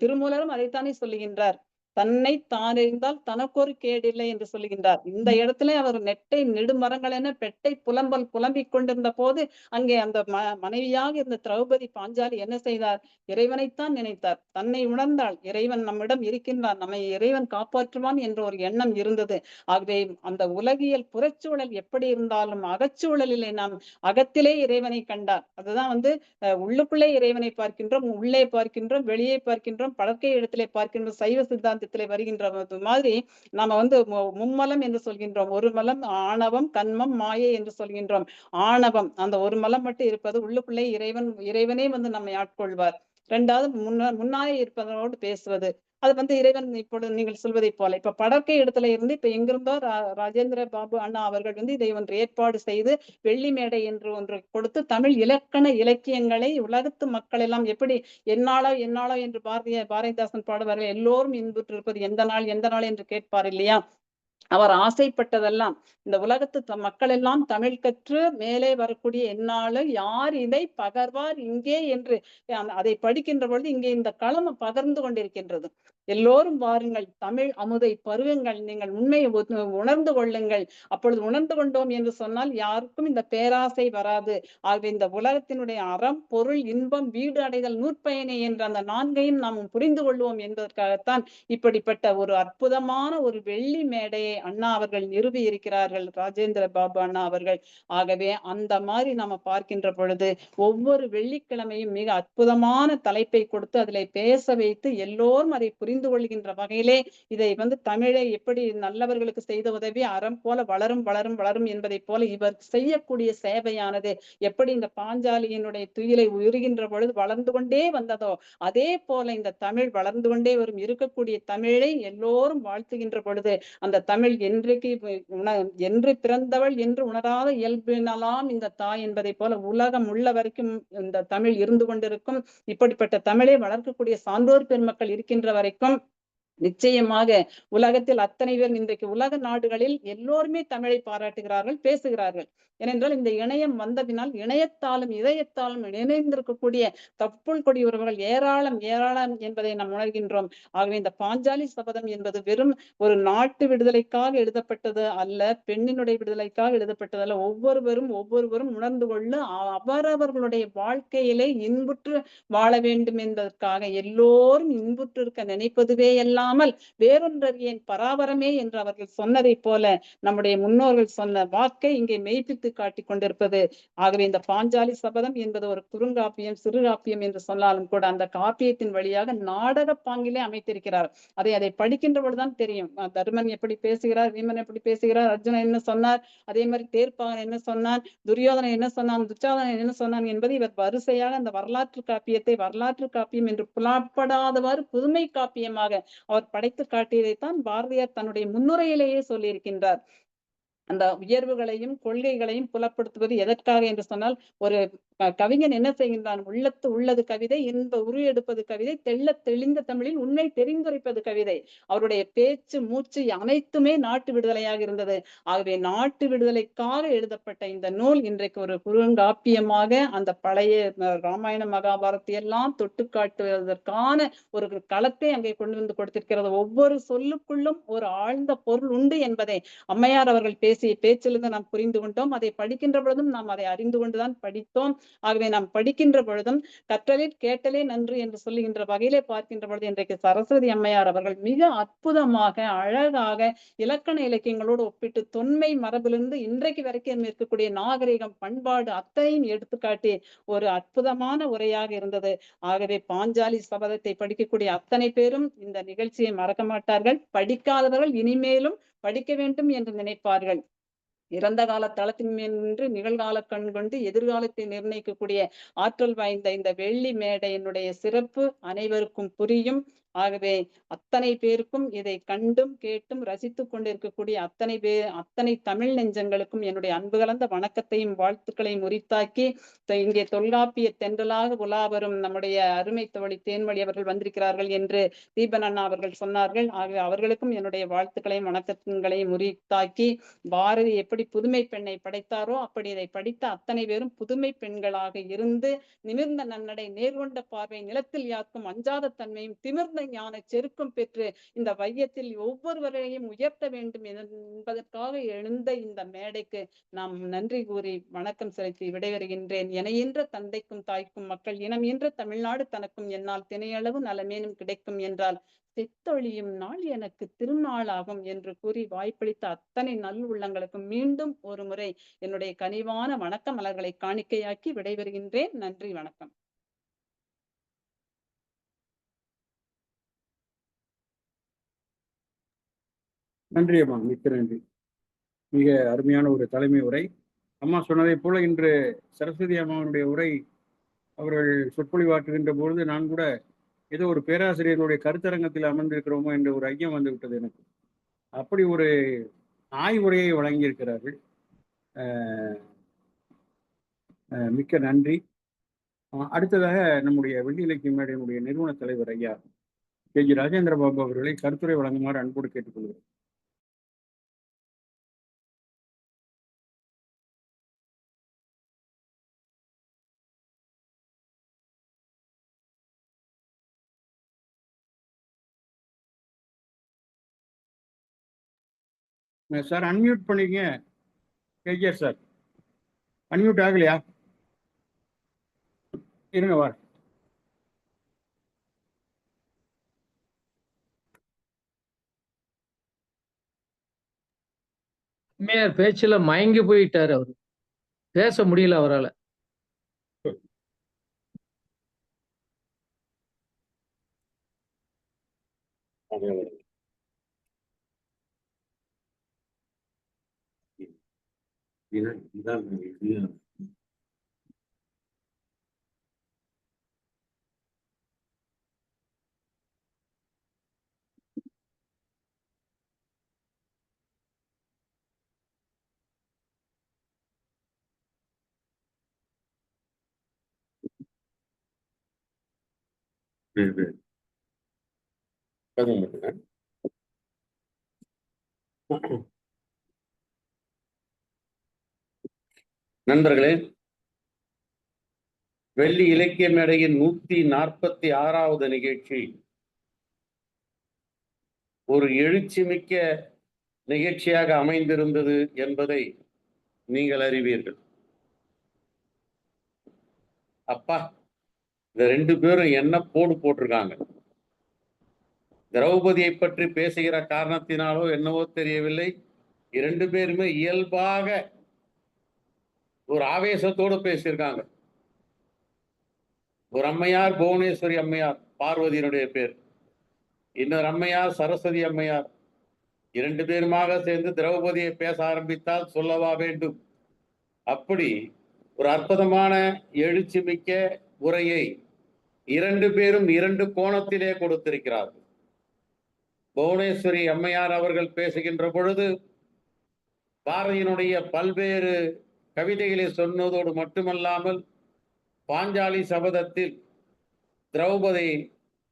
Speaker 3: திருமூலரும் அதைத்தானே சொல்லுகின்றார். தன்னை தான் அறிந்தால் தனக்கொரு கேடில்லை என்று சொல்லுகின்றார். இந்த இடத்துல அவர் நெட்டை நெடுமரங்கள் என பெட்டை புலம்பல் புலம்பிக் கொண்டிருந்த போது அங்கே அந்த மனைவியாக இருந்த திரௌபதி பாஞ்சாலி என்ன செய்தார்? இறைவனைத்தான் நினைத்தார். தன்னை உணர்ந்தாள். இறைவன் நம்மிடம் இருக்கின்றான், நம்மை இறைவன் காப்பாற்றுவான் என்ற ஒரு எண்ணம் இருந்தது. ஆகவே அந்த உலகியல் புறச்சூழல் எப்படி இருந்தாலும் அகச்சூழலிலே நாம் அகத்திலே இறைவனை கண்டார். அதுதான் வந்து உள்ளுக்குள்ளே இறைவனை பார்க்கின்றோம், உள்ளே பார்க்கின்றோம், வெளியே பார்க்கின்றோம், பழக்கை இடத்திலே பார்க்கின்றோம். சைவ சித்தாந்தத்திலே வருகின்ற மாதிரி நாம வந்து மும்மலம் என்று சொல்கின்றோம். ஒரு மலம் ஆணவம், கன்மம், மாயை என்று சொல்கின்றோம். ஆணவம் அந்த ஒரு மலம் மட்டும் இருப்பது. உள்ளுக்குள்ளே இறைவனே வந்து நம்மை ஆட்கொள்வார். இரண்டாவது முன்னாலே இருப்பதோடு பேசுவது. அது வந்து இறைவன் இப்பொழுது நீங்கள் சொல்வதை போல இப்ப படற்கை இடத்துல இருந்து இப்ப எங்கிருந்தோ ராஜேந்திர பாபு அண்ணா அவர்கள் வந்து இதை ஒன்று ஏற்பாடு செய்து வெள்ளி மேடை என்று ஒன்று கொடுத்து தமிழ் இலக்கண இலக்கியங்களை உலகத்து மக்கள் எல்லாம் எப்படி என்னாளோ என்று பாரதிதாசன் பாடுவார்கள், எல்லோரும் இன்புற்று இருப்பது எந்த நாள் என்று கேட்பார் இல்லையா? அவர் ஆசைப்பட்டதெல்லாம் இந்த உலகத்து மக்கள் எல்லாம் தமிழ் கற்று மேலே வரக்கூடிய என்னாலும் யார் இதை பகர்வார் இங்கே என்று அதை படிக்கின்ற பொழுது இங்கே இந்த களம் பகர்ந்து கொண்டிருக்கின்றது. எல்லோரும் வாருங்கள், தமிழ் அமுதை பருகுங்கள், நீங்கள் உண்மையை உணர்ந்து கொள்ளுங்கள். அப்பொழுது உணர்ந்து கொண்டோம் என்று சொன்னால் யாருக்கும் இந்த பேராசை வராது. ஆகவே இந்த உலகத்தினுடைய அறம், பொருள், இன்பம், வீடு அடைதல், நூற்பயனே என்ற அந்த நான்கையும் நாம் புரிந்து கொள்வோம் என்பதற்காகத்தான் இப்படிப்பட்ட ஒரு அற்புதமான ஒரு வெள்ளி மேடையை அண்ணா அவர்கள் நிறுவி இருக்கிறார்கள், ராஜேந்திர பாபு அண்ணா அவர்கள். ஆகவே அந்த மாதிரி நாம பார்க்கின்ற பொழுது ஒவ்வொரு வெள்ளிக்கிழமையும் மிக அற்புதமான தலைப்பை கொடுத்து அதிலே பேச வைத்து எல்லோரும் அதை புரிந்து கொள்கின்ற வகையிலே இதை வந்து தமிழை எப்படி நல்லவர்களுக்கு செய்த உதவி அறம் போல வளரும் வளரும் வளரும் என்பதை போல இவர் செய்யக்கூடிய சேவையானது எப்படி இந்த பாஞ்சாலியினுடைய துயிலை உருகின்ற பொழுது வளர்ந்து கொண்டே வந்ததோ அதே போல இந்த தமிழ் வளர்ந்து கொண்டே வரும். இருக்கக்கூடிய தமிழை எல்லோரும் வாழ்த்துகின்ற பொழுது அந்த தமிழ் என்று பிறந்தவள் என்று உணராத இயல்பினலாம் இந்த தாய் என்பதை போல உலகம் உள்ள வரைக்கும் இந்த தமிழ் இருந்து கொண்டிருக்கும். இப்படிப்பட்ட தமிழை வளர்க்கக்கூடிய சான்றோர் பெருமக்கள் இருக்கின்ற வரைக்கும் நிச்சயமாக உலகத்தில் அத்தனை பேர் இன்றைக்கு உலக நாடுகளில் எல்லோருமே தமிழை பாராட்டுகிறார்கள், பேசுகிறார்கள். ஏனென்றால் இந்த இணையம் வந்ததினால் இணையத்தாலும் இதயத்தாலும் இணைந்திருக்கக்கூடிய தப்புள் கொடி உறவுகள் ஏராளம் ஏராளம் என்பதை நாம் உணர்கின்றோம். ஆகவே இந்த பாஞ்சாலி சபதம் என்பது வெறும் ஒரு நாட்டு விடுதலைக்காக எழுதப்பட்டது அல்ல, பெண்ணினுடைய விடுதலைக்காக எழுதப்பட்டது அல்ல. ஒவ்வொருவரும் உணர்ந்து கொள்ள அவரவர்களுடைய வாழ்க்கையிலே இன்புற்று வாழ வேண்டும் என்பதற்காக எல்லோரும் இன்புற்று இருக்க நினைப்பதுவே அல்லாமல் வேறொன்றறியேன் பராபரமே என்று அவர்கள் சொன்னதை போல நம்முடைய முன்னோர்கள் சொன்ன வாக்கை இங்கே மெய்ப்பித்து காட்டிக் கொண்டிருப்பது. ஆகவே இந்த பாஞ்சாலி சபதம் என்பது ஒரு குறுங்காப்பியம், சிறுகாப்பியம் என்று சொன்னாலும் கூட அந்த காப்பியத்தின் வழியாக நாடக பாங்கிலே அமைத்திருக்கிறார். அதை படிக்கின்ற பொழுதுதான் தெரியும். தருமன் எப்படி பேசுகிறார், வீமன் எப்படி பேசுகிறார், அர்ஜுனன் என்ன சொன்னார், அதே மாதிரி தேர்ப்பாகன் என்ன சொன்னான், துரியோதனன் என்ன சொன்னான், துச்சாதனன் என்ன சொன்னான் என்பது இவர் வரிசையாக அந்த வரலாற்று காப்பியத்தை வரலாற்று காப்பியம் என்று புலப்படாதவாறு புதுமை காப்பியமாக அவர் படைத்து காட்டியதைத்தான் பாரதியார் தன்னுடைய முன்னுரையிலேயே சொல்லியிருக்கின்றார். அந்த உயர்வுகளையும் கொள்கைகளையும் புலப்படுத்துவது எதற்காக என்று சொன்னால் ஒரு கவிஞன் என்ன செய்கின்றான், உள்ளத்து உள்ளது கவிதை, இன்ப உரு எடுப்பது கவிதை, தெள்ள தெளிந்த தமிழில் உண்மை தெரிந்துரைப்பது கவிதை. அவருடைய பேச்சு மூச்சு அனைத்துமே நாட்டு விடுதலையாக இருந்தது. ஆகவே நாட்டு விடுதலைக்காக எழுதப்பட்ட இந்த நூல் இன்றைக்கு ஒரு குறுங்காப்பியமாக அந்த பழைய ராமாயண மகாபாரத்தை எல்லாம் தொட்டு காட்டுவதற்கான ஒரு களத்தை அங்கே கொண்டு வந்து கொடுத்திருக்கிறது. ஒவ்வொரு சொல்லுக்குள்ளும் ஒரு ஆழ்ந்த பொருள் உண்டு என்பதை அம்மையார் அவர்கள் பேசிய பேச்சிலிருந்து நாம் புரிந்து கொண்டோம். அதை படிக்கின்ற பொழுதும் நாம் அதை அறிந்து கொண்டுதான் படித்தோம். ஆகவே நாம் படிக்கின்ற பொழுதும் கற்றலில் கேட்டலே நன்று என்று சொல்லுகின்ற வகையிலே பார்க்கின்ற பொழுது இன்றைக்கு சரஸ்வதி அம்மையார் அவர்கள் மிக அற்புதமாக அழகாக இலக்கண இலக்கியங்களோடு ஒப்பிட்டு தொன்மை மரபிலிருந்து இன்றைக்கு வரைக்கும் இருக்கக்கூடிய நாகரிகம் பண்பாடு அத்தனையும் எடுத்துக்காட்டி ஒரு அற்புதமான உரையாக இருந்தது. ஆகவே பாஞ்சாலி சபதத்தை படிக்கக்கூடிய அத்தனை பேரும் இந்த நிகழ்ச்சியை மறக்க மாட்டார்கள். படிக்காதவர்கள் இனிமேலும் படிக்க வேண்டும் என்று நினைப்பார்கள். இறந்த கால தளத்தின் நின்று நிகழ்கால கண் கொண்டு எதிர்காலத்தை நிர்ணயிக்கக்கூடிய ஆற்றல் வாய்ந்த இந்த வெள்ளி மேடையினுடைய சிறப்பு அனைவருக்கும் புரியும். ஆகவே அத்தனை பேருக்கும் இதை கண்டும் கேட்டும் ரசித்துக் கொண்டிருக்கக்கூடிய அத்தனை தமிழ் நெஞ்சங்களுக்கும் என்னுடைய அன்பு கலந்த வணக்கத்தையும் வாழ்த்துக்களையும் உரித்தாக்கி இங்கே தொல்காப்பிய தென்றலாக உலா வரும் நம்முடைய அருமை தோழி தேன்மொழி அவர்கள் வந்திருக்கிறார்கள் என்று தீபன் அண்ணா அவர்கள் சொன்னார்கள். ஆகவே அவர்களுக்கும் என்னுடைய வாழ்த்துக்களையும் வணக்கங்களையும் உரித்தாக்கி பாரதி எப்படி புதுமை பெண்ணை படைத்தாரோ அப்படி இதை படித்த அத்தனை பேரும் புதுமை பெண்களாக இருந்து நிமிர்ந்த நன்னடை நேர்கொண்ட பார்வை நிலத்தில் யாக்கும் அஞ்சாத தன்மையும் திமிர்ந்த ஞான செருக்கும் பெற்று இந்த வையத்தில் ஒவ்வொருவரையும் உயர்த்த வேண்டும் என்பதற்காக எழுந்த இந்த மேடைக்கு நாம் நன்றி கூறி வணக்கம் செலுத்தி விடைபெறுகின்றேன். எனையின்ற தந்தைக்கும் தாய்க்கும் மக்கள் இனம் என்ற தமிழ்நாடு தனக்கும் என்னால் தினையளவு நலமேனும் கிடைக்கும் என்றால் செத்தொழியும் நாள் எனக்கு திருநாளாகும் என்று கூறி வாய்ப்பளித்த அத்தனை நல் உள்ளங்களுக்கும் மீண்டும் ஒரு முறை என்னுடைய கனிவான வணக்க மலர்களை காணிக்கையாக்கி விடைபெறுகின்றேன். நன்றி, வணக்கம்.
Speaker 2: நன்றி அம்மா, மிக்க நன்றி. மிக அருமையான ஒரு தலைமை உரை. அம்மா சொன்னதை போல இன்று சரஸ்வதி அம்மாவுடைய உரை அவர்கள் சொற்பொழிவாற்றுகின்ற பொழுது நான் கூட ஏதோ ஒரு பேராசிரியர்களுடைய கருத்தரங்கத்தில் அமர்ந்திருக்கிறோமோ என்ற ஒரு ஐயம் வந்து விட்டது எனக்கு. அப்படி ஒரு ஆய்வுரையை வழங்கியிருக்கிறார்கள். மிக்க நன்றி. அடுத்ததாக நம்முடைய வெள்ளி இலக்கிய மேடையினுடைய நிறுவன தலைவர் ஐயா கே.ஜி. ராஜேந்திர பாபு அவர்களை கருத்துரை வழங்குமாறு அன்போடு கேட்டுக்கொள்கிறேன். சார் அன்மியூட் பண்ணிக்கங்க. கேஜிஆர் சார் அன்மியூட் ஆகலையா? இருங்க வார்.
Speaker 4: அம்மையார் பேச்சுல மயங்கி போயிட்டாரு. அவரு பேச முடியல அவரால.
Speaker 5: நண்பர்களே, வெள்ளி இலக்கிய மேடையின் 146வது நிகழ்ச்சி ஒரு எழுச்சிமிக்க நிகழ்ச்சியாக அமைந்திருந்தது என்பதை நீங்கள் அறிவீர்கள். அப்பா, இந்த 2 பேரும் என்ன போட்டிருக்காங்க. திரௌபதியை பற்றி பேசுகிற காரணத்தினாலோ என்னவோ தெரியவில்லை, 2 பேருமே இயல்பாக ஒரு ஆவேசத்தோடு பேசியிருக்காங்க. ஒரு அம்மையார் புவனேஸ்வரி அம்மையார், பார்வதியினுடைய பேர். இன்னொரு அம்மையார் சரஸ்வதி அம்மையார். 2 பேருமாக சேர்ந்து திரௌபதியை பேச ஆரம்பித்தால் சொல்லவா வேண்டும். அப்படி ஒரு அற்புதமான எழுச்சி மிக்க உரையை 2 பேரும் 2 கோணத்திலே கொடுத்திருக்கிறார்கள். புவனேஸ்வரி அம்மையார் அவர்கள் பேசுகின்ற பொழுது பாரதியினுடைய பல்வேறு கவிதைகளை சொன்னதோடு மட்டுமல்லாமல் பாஞ்சாலி சபதத்தில் திரௌபதி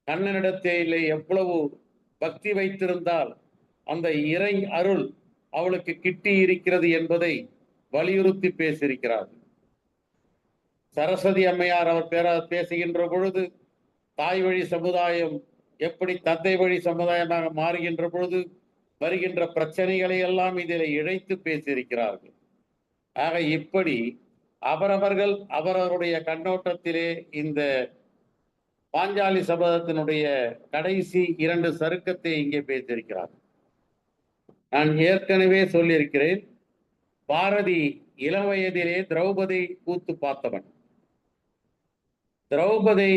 Speaker 5: கண்ணனிடத்திலே எவ்வளவு பக்தி வைத்திருந்தால் அந்த இறை அருள் அவளுக்கு கிட்டி இருக்கிறது என்பதை வலியுறுத்தி பேசியிருக்கிறார். சரஸ்வதி அம்மையார் அவர் பேசுகின்ற பொழுது தாய் வழி சமுதாயம் எப்படி தந்தை வழி சமுதாயமாக மாறுகின்ற பொழுது வருகின்ற பிரச்சனைகளை எல்லாம் இதில் இழைத்து பேசியிருக்கிறார்கள். ஆக இப்படி அவரவர்கள் அவரவருடைய கண்ணோட்டத்திலே இந்த பாஞ்சாலி சபதத்தினுடைய கடைசி 2 சருக்கத்தை இங்கே பேசியிருக்கிறார். நான் ஏற்கனவே சொல்லியிருக்கிறேன், பாரதி இளம் வயதிலே திரௌபதி கூத்து பார்த்தவன். திரௌபதி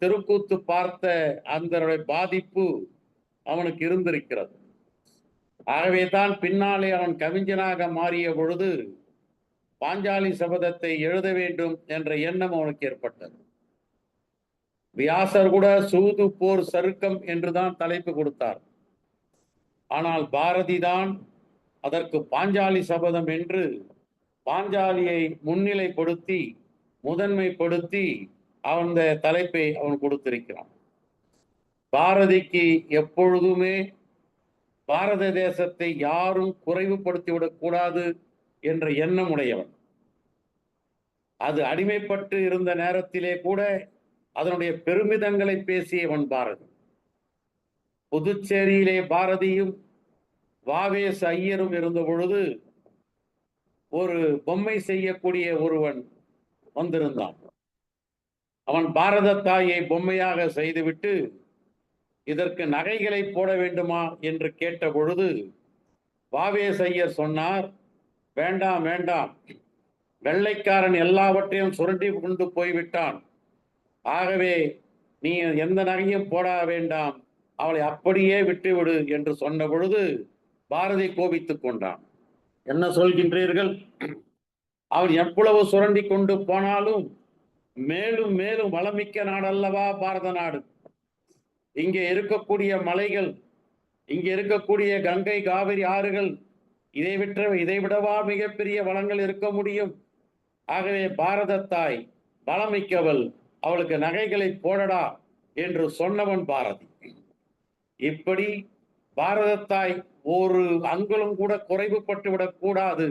Speaker 5: திருக்கூத்து பார்த்த அந்த பாதிப்பு அவனுக்கு இருந்திருக்கிறது. ஆகவே தான் பின்னாலே அவன் கவிஞனாக மாறிய பொழுது பாஞ்சாலி சபதத்தை எழுத வேண்டும் என்ற எண்ணம் அவனுக்கு ஏற்பட்டது. வியாசர் கூட சூது போர் சருக்கம் என்றுதான் தலைப்பு கொடுத்தார். ஆனால் பாரதி தான் அதற்கு பாஞ்சாலி சபதம் என்று பாஞ்சாலியை முன்னிலைப்படுத்தி முதன்மைப்படுத்தி அந்த தலைப்பை அவன் கொடுத்திருக்கிறான். பாரதிக்கு எப்பொழுதுமே பாரத தேசத்தை யாரும் குறைவுபடுத்திவிடக் கூடாது என்ற எண்ணம் உடையவன். அது அடிமைப்பட்டு இருந்த நேரத்திலே கூட அதனுடைய பெருமிதங்களை பேசியவன் பாரதி. புதுச்சேரியிலே பாரதியும் வாவேஸ் ஐயரும் இருந்த பொழுது ஒரு பொம்மை செய்யக்கூடிய ஒருவன் வந்திருந்தான். அவன் பாரத தாயை பொம்மையாக செய்துவிட்டு இதற்கு நகைகளை போட வேண்டுமா என்று கேட்ட பொழுது வாவேஸ் ஐயர் சொன்னார், வேண்டாம் வேண்டாம், வெள்ளைக்காரன் எல்லாவற்றையும் சுரண்டி கொண்டு போய்விட்டான். ஆகவே நீ எந்த நகையும் போட வேண்டாம், அவளை அப்படியே விட்டுவிடு என்று சொன்ன பொழுது பாரதி கோபித்துக் கொண்டான். என்ன சொல்கின்றீர்கள்? அவன் எவ்வளவு சுரண்டி கொண்டு போனாலும் மேலும் மேலும் வளமிக்க நாடல்லவா பாரத நாடு. இங்கே இருக்கக்கூடிய மலைகள், இங்கே இருக்கக்கூடிய கங்கை காவிரி ஆறுகள், இதை விடவா மிகப்பெரிய வளங்கள் இருக்க முடியும்? ஆகவே பாரத தாய் வளமிக்கவள், அவளுக்கு நகைகளை போடடா என்று சொன்னவன் பாரதி. இப்படி பாரத தாய் ஒரு அங்குலம் கூட குறைவுபட்டு விடக்கூடாது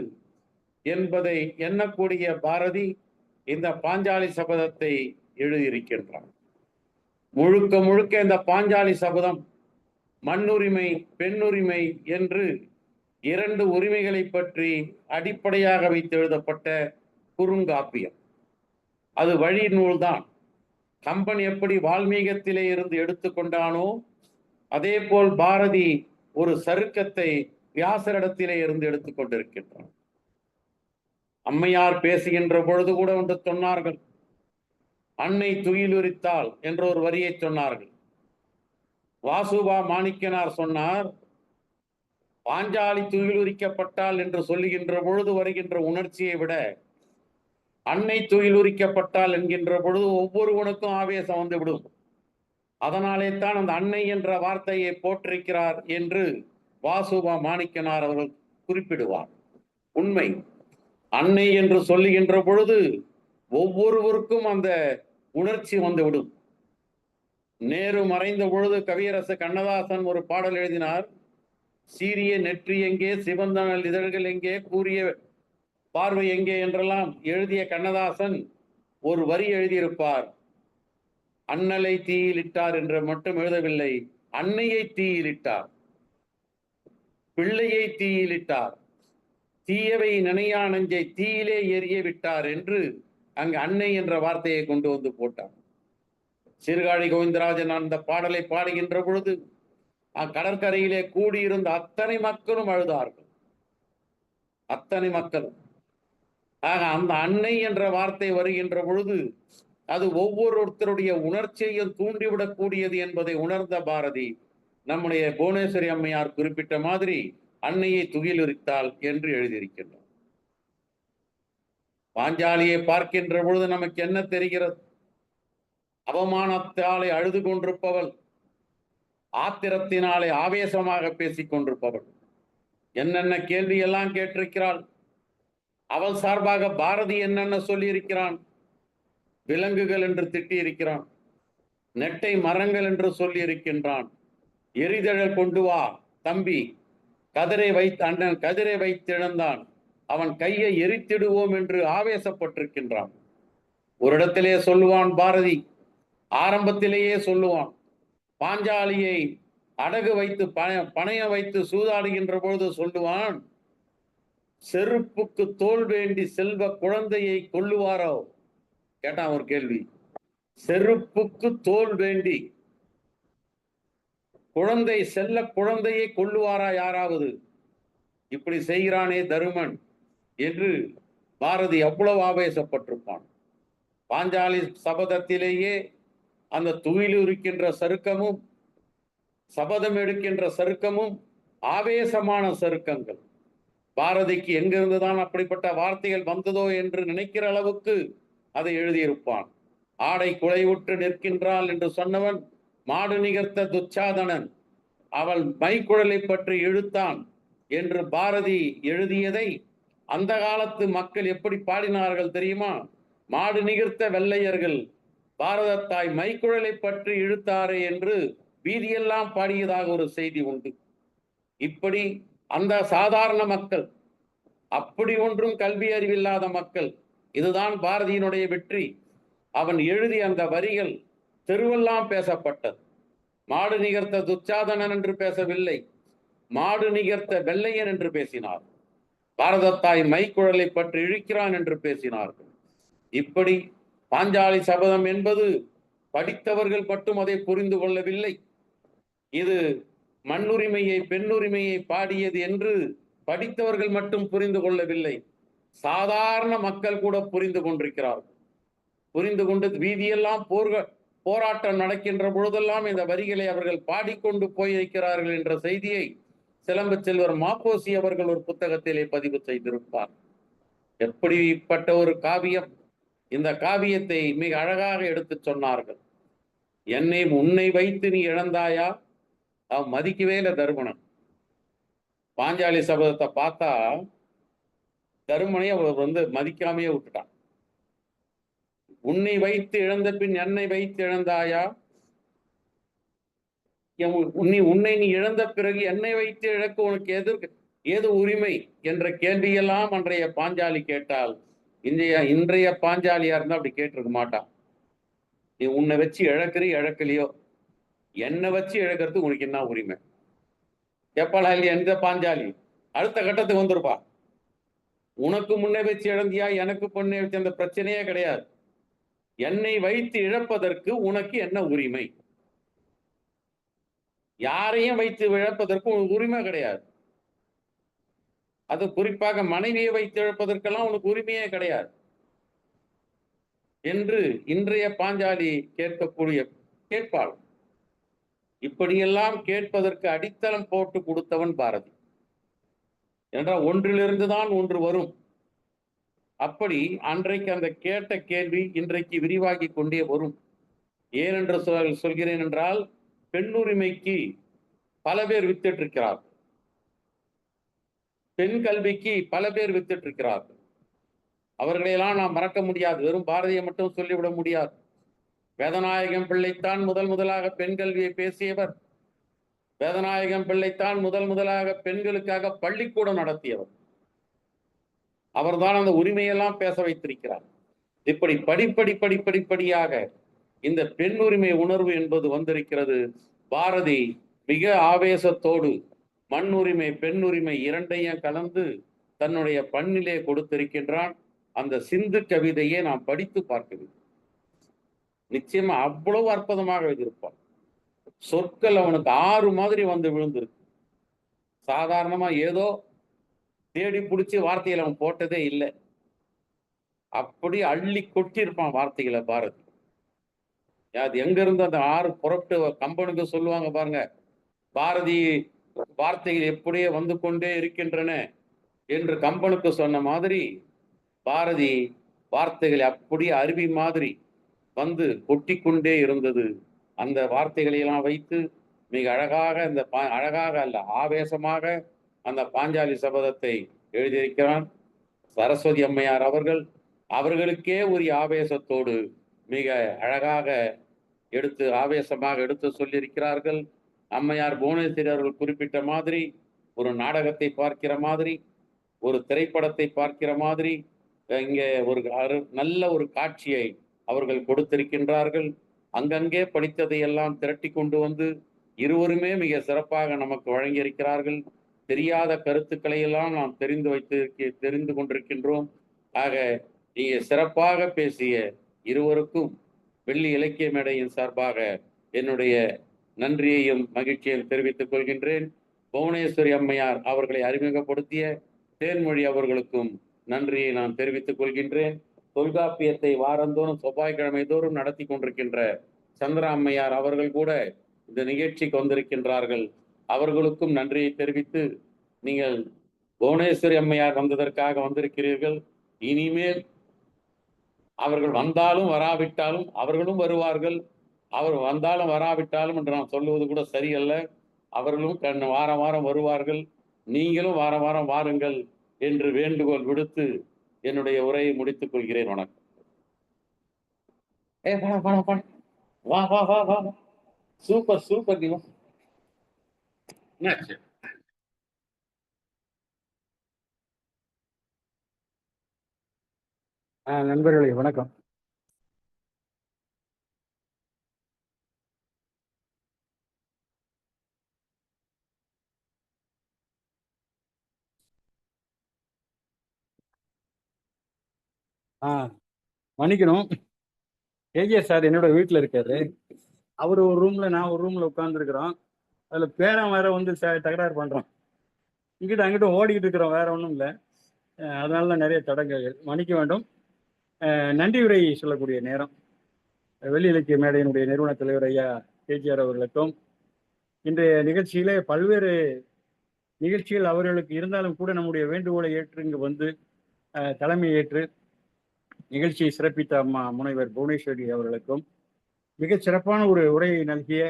Speaker 5: என்பதை எண்ணக்கூடிய பாரதி இந்த பாஞ்சாலி சபதத்தை எழுதியிருக்கின்றான். முழுக்க முழுக்க இந்த பாஞ்சாலி சபதம் மண்ணுரிமை பெண்ணுரிமை என்று 2 உரிமைகளை பற்றி அடிப்படையாக வைத்து எழுதப்பட்ட குறுங்காப்பியம். அது வழி நூல்தான். கம்பன் எப்படி வால்மீகத்திலே இருந்து எடுத்துக்கொண்டானோ அதே போல் பாரதி ஒரு சருக்கத்தை வியாசரிடத்திலே இருந்து எடுத்துக்கொண்டிருக்கின்றான். அம்மையார் பேசுகின்ற பொழுது கூட ஒன்று சொன்னார்கள், அன்னை துயிலுரித்தாள் என்ற ஒரு வரியை சொன்னார்கள். வாசுபா மாணிக்கனார் சொன்னார், பாஞ்சாலி துயிலுரிக்கப்பட்டாள் என்று சொல்லுகின்ற பொழுது வருகின்ற உணர்ச்சியை விட அன்னை துயிலுரிக்கப்பட்டாள் என்கின்ற பொழுது ஒவ்வொருவனுக்கும் ஆவேசம் வந்து விடும். அதனாலே தான் அந்த அன்னை என்ற வார்த்தையை போற்றிருக்கிறார் என்று வாசுபா மாணிக்கனார் அவர்கள் குறிப்பிடுவார். உண்மை, அன்னை என்று சொல்லுகின்ற பொழுது ஒவ்வொருவருக்கும் அந்த உணர்ச்சி வந்துவிடும். நேரு மறைந்த பொழுது கவியரசு கண்ணதாசன் ஒரு பாடல் எழுதினார். சீரிய நெற்றி எங்கே, சிவந்தனல் இதழ்கள் எங்கே, கூறிய பார்வை எங்கே என்றெல்லாம் எழுதிய கண்ணதாசன் ஒரு வரி எழுதியிருப்பார். அண்ணலை தீயிலிட்டார் என்று மட்டும் எழுதவில்லை, அன்னையை தீயிலிட்டார், பிள்ளையை தீயிலிட்டார், தீயவை நினையா நெஞ்சை தீயிலே எரிய விட்டார் என்று அங்கு அன்னை என்ற வார்த்தையை கொண்டு வந்து போட்டார். சீர்காழி கோவிந்தராஜன் அந்த பாடலை பாடுகின்ற பொழுது கடற்கரையிலே கூடியிருந்த அத்தனை மக்களும் அழுதார்கள். அத்தனை மக்களும். ஆக அந்த அன்னை என்ற வார்த்தை வருகின்ற பொழுது அது ஒவ்வொருத்தருடைய உணர்ச்சியையும் தூண்டிவிடக்கூடியது என்பதை உணர்ந்த பாரதி நம்முடைய புவனேஸ்வரி அம்மையார் குறிப்பிட்ட மாதிரி அன்னையை துகிலுரித்தாள் என்று எழுதியிருக்கின்றார். பாஞ்சாலியை பார்க்கின்ற பொழுது நமக்கு என்ன தெரிகிறது? அவமானத்தாலே அழுது கொண்டிருப்பவள், ஆத்திரத்தினாலே ஆவேசமாக பேசிக் கொண்டிருப்பவள், என்னென்ன கேள்வி எல்லாம் கேட்டிருக்கிறாள். அவள் சார்பாக பாரதி என்னென்ன சொல்லி இருக்கிறான். விலங்குகள் என்று திட்டி இருக்கிறான், நெட்டை மரங்கள் என்று சொல்லி இருக்கின்றான், எரிதழல் கொண்டு வா தம்பி, கதிரை வைத்து அண்ணன் கதிரை வைத்திழந்தான், அவன் கையை எரித்திடுவோம் என்று ஆவேசப்பட்டிருக்கின்றான். ஒரு இடத்திலே சொல்லுவான் பாரதி, ஆரம்பத்திலேயே சொல்லுவான், பாஞ்சாலியை அடகு வைத்து பணைய வைத்து சூதாடுகின்ற பொழுது சொல்லுவான், செருப்புக்கு தோல் வேண்டி செல்வ குழந்தையை கொல்லுவாரோ? கேட்டான் ஒரு கேள்வி. செருப்புக்கு தோல் வேண்டி செல்ல குழந்தையை கொல்லுவாரா யாராவது? இப்படி செய்கிறானே தருமன் என்று பாரதி அவ்வளவு ஆவேசப்பட்டிருப்பான். பாஞ்சாலி சபதத்திலேயே அந்த துயில் இருக்கின்ற சருக்கமும் சபதம் எடுக்கின்ற சருக்கமும் ஆவேசமான சருக்கங்கள். பாரதிக்கு எங்கிருந்துதான் அப்படிப்பட்ட வார்த்தைகள் வந்ததோ என்று நினைக்கிற அளவுக்கு அதை எழுதியிருப்பான். ஆடை குலைவுற்று நிற்கின்றாள் என்று சொன்னவன் மாடு நிகர்த்த துச்சாதனன், அவள் மைக்குழலை பற்றி இழுத்தான் என்று பாரதி எழுதியதை அந்த காலத்து மக்கள் எப்படி பாடினார்கள் தெரியுமா? மாடு நிகர்த்த வெள்ளையர்கள் பாரத தாய் மைக்குழலை பற்றி இழுத்தாரே என்று வீதியெல்லாம் பாடியதாக ஒரு செய்தி உண்டு. இப்படி அந்த சாதாரண மக்கள், அப்படி ஒன்றும் கல்வி அறிவில்லாத மக்கள், இதுதான் பாரதியினுடைய வெற்றி. அவன் எழுதிய அந்த வரிகள் தெருவெல்லாம் பேசப்பட்டது. மாடு நிகர்த்த துச்சாதனன் என்று பேசவில்லை, மாடு நிகர்த்த வெள்ளையன் என்று பேசினார். பாரதத்தாய் மைக்குழலை பற்றி இழுக்கிறான் என்று பேசினார்கள். இப்படி பாஞ்சாலி சபதம் என்பது படித்தவர்கள் மட்டும் அதை புரிந்து கொள்ளவில்லை. இது மண்ணுரிமையை பெண்ணுரிமையை பாடியது என்று படித்தவர்கள் மட்டும் புரிந்து கொள்ளவில்லை, சாதாரண மக்கள் கூட புரிந்து கொண்டிருக்கிறார்கள். புரிந்து கொண்டு வீதியெல்லாம் போராட்டம் நடக்கின்ற பொழுதெல்லாம் இந்த வரிகளை அவர்கள் பாடிக்கொண்டு போயிருக்கிறார்கள் என்ற செய்தியை சிலம்பு செல்வர் மாப்போசி அவர்கள் ஒரு புத்தகத்திலே பதிவு செய்திருப்பார். எப்படிப்பட்ட ஒரு காவியம்! இந்த காவியத்தை மிக அழகாக எடுத்து சொன்னார்கள். உன்னை வைத்து நீ இழந்தாயா? அவன் மதிக்கவே இல்லை தருமனன். பாஞ்சாலி சபதத்தை பார்த்தா தருமனை அவர் மதிக்காமையே விட்டுட்டான். உன்னை வைத்து இழந்த பின் என்னை வைத்து இழந்தாயா? உன்னை நீ இழந்த பிறகு என்னை வைத்து இழக்க உனக்கு ஏது உரிமை என்ற கேள்வியெல்லாம் அன்றைய பாஞ்சாலி கேட்டால், இன்றைய பாஞ்சாலியா இருந்தா அப்படி கேட்டிருக்க மாட்டான். நீ உன்னை வச்சு இழக்கலையோ, என்னை வச்சு இழக்கிறது உனக்கு என்ன உரிமை கேட்பாளா இல்லையா? எந்த பாஞ்சாலி அடுத்த கட்டத்துக்கு வந்திருப்பா. உனக்கு முன்னே வச்சு இழந்தியா, எனக்கு பொண்ணை வச்சு, அந்த பிரச்சனையே கிடையாது. என்னை வைத்து இழப்பதற்கு உனக்கு என்ன உரிமை? யாரையும் வைத்து இழப்பதற்கு உனக்கு உரிமை கிடையாது. அது குறிப்பாக மனைவியை வைத்து இழப்பதற்கெல்லாம் உனக்கு உரிமையே கிடையாது என்று இன்றைய பாஞ்சாலி கேட்பாள். இப்படியெல்லாம் கேட்பதற்கு அடித்தளம் போட்டு கொடுத்தவன் பாரதி. என்றால் ஒன்றிலிருந்து தான் ஒன்று வரும். அப்படி அன்றைக்கு அந்த கேட்ட கேள்வி இன்றைக்கு விரிவாகி கொண்டே வரும். ஏனென்று சொல்கிறேன் என்றால், பெண்ணுரிமைக்கு பல பேர் வித்திட்டு இருக்கிறார்கள், பெண் கல்விக்கு பல பேர் வித்திட்டு இருக்கிறார்கள். அவர்களையெல்லாம் நாம் மறக்க முடியாது. வெறும் பாரதியை மட்டும் சொல்லிவிட முடியாது. வேதநாயகம் பிள்ளைத்தான் முதலாக பெண் கல்வியை பேசியவர். வேதநாயகம் பிள்ளைத்தான் முதலாக பெண்களுக்காக பள்ளிக்கூடம் நடத்தியவர். அவர்தான் அந்த உரிமையெல்லாம் பேச வைத்திருக்கிறார். இப்படி படிப்படியாக இந்த பெண் உரிமை உணர்வு என்பது வந்திருக்கிறது. பாரதி மிக ஆவேசத்தோடு மண் உரிமை பெண் உரிமை இரண்டையும் கலந்து தன்னுடைய பண்ணிலே கொடுத்திருக்கின்றான். அந்த சிந்து கவிதையை நாம் படித்து பார்க்கிறோம். நிச்சயமா அவ்வளவு அற்புதமாக எழுதியிருப்பான். சொற்கள் அவனுக்கு 6 மாதிரி வந்து விழுந்திருக்கு. சாதாரணமா ஏதோ தேடி பிடிச்சி வார்த்தைகளை அவன் போட்டதே இல்லை. அப்படி அள்ளி கொட்டியிருப்பான் வார்த்தைகளை பாரதி. அது எங்க இருந்து அந்த 6 புறப்பட்டு கம்பனுக்கு சொல்லுவாங்க பாருங்க, பாரதி வார்த்தைகள் எப்படியே வந்து கொண்டே இருக்கின்றன என்று கம்பனுக்கு சொன்ன மாதிரி, பாரதி வார்த்தைகளை அப்படியே அருவி மாதிரி வந்து கொட்டி கொண்டே இருந்தது. அந்த வார்த்தைகளை எல்லாம் வைத்து மிக அழகாக அழகாக அல்ல, ஆவேசமாக அந்த பாஞ்சாலி சபதத்தை எழுதியிருக்கிறான் சரஸ்வதி அம்மையார் அவர்கள். அவர்களுக்கே உரிய ஆவேசத்தோடு மிக அழகாக ஆவேசமாக எடுத்து சொல்லியிருக்கிறார்கள். அம்மையார் புவனேஸ்வரி அவர்கள் குறிப்பிட்ட மாதிரி, ஒரு நாடகத்தை பார்க்கிற மாதிரி, ஒரு திரைப்படத்தை பார்க்கிற மாதிரி இங்கே ஒரு நல்ல ஒரு காட்சியை அவர்கள் கொடுத்திருக்கின்றார்கள். அங்கங்கே படித்ததை எல்லாம் திரட்டி கொண்டு வந்து இருவருமே மிக சிறப்பாக நமக்கு வழங்கியிருக்கிறார்கள். தெரியாத கருத்துக்களை எல்லாம் நாம் தெரிந்து கொண்டிருக்கின்றோம். ஆக நீங்க சிறப்பாக பேசிய இருவருக்கும் வெள்ளி இலக்கிய மேடையின் சார்பாக என்னுடைய நன்றியையும் மகிழ்ச்சியையும் தெரிவித்துக் கொள்கின்றேன். புவனேஸ்வரி அம்மையார் அவர்களை அறிமுகப்படுத்திய தேன்மொழி அவர்களுக்கும் நன்றியை நான் தெரிவித்துக் கொள்கின்றேன். தொல்காப்பியத்தை வாரந்தோறும் செவ்வாய்க்கிழமை தோறும் நடத்தி கொண்டிருக்கின்ற சந்திரா அம்மையார் அவர்கள் கூட இந்த நிகழ்ச்சிக்கு வந்திருக்கின்றார்கள். அவர்களுக்கும் நன்றியை தெரிவித்து, நீங்கள் புவனேஸ்வரி அம்மையார் வந்ததற்காக வந்திருக்கிறீர்கள். இனிமேல் அவர்கள் வந்தாலும் வராவிட்டாலும் அவர்களும் வருவார்கள். அவர் வந்தாலும் வராவிட்டாலும் என்று நான் சொல்லுவது கூட சரியல்ல. அவர்களும் வாரம் வாரம் வருவார்கள். நீங்களும் வாரம் வாரம் வாருங்கள் என்று வேண்டுகோள் விடுத்து என்னுடைய உரையை முடித்துக் கொள்கிறேன். வணக்கம். வா வா வா வா. Super super. நீ என்னாச்சு?
Speaker 2: நண்பர்களே வணக்கம். மன்னிக்கணும், கேஜிஆர் சார் என்னோட வீட்டில் இருக்காரு. அவர் ஒரு ரூம்ல, நான் ஒரு ரூம்ல உட்காந்துருக்கிறோம். அதுல பேரன் வேற வந்து தகராறு பண்றோம். இங்கிட்ட அங்கிட்ட ஓடிக்கிட்டு இருக்கிறோம், வேற ஒன்றும் இல்லை. அதனால தான் நிறைய தடங்கல்கள், மன்னிக்க வேண்டும். நன்றி உரை சொல்லக்கூடிய நேரம். வெள்ளி இலக்கிய மேடையினுடைய நிறுவன தலைவர் ஐயா கேஜிஆர் அவர்களுக்கும், இன்றைய நிகழ்ச்சியிலே பல்வேறு நிகழ்ச்சிகள் அவர்களுக்கு இருந்தாலும் கூட நம்முடைய வேண்டுகோளை ஏற்று இங்கு வந்து தலைமை ஏற்று நிகழ்ச்சியை சிறப்பித்த அம்மா முனைவர் புவனேஸ்வரி அவர்களுக்கும், மிகச் சிறப்பான ஒரு உரையை நல்கிய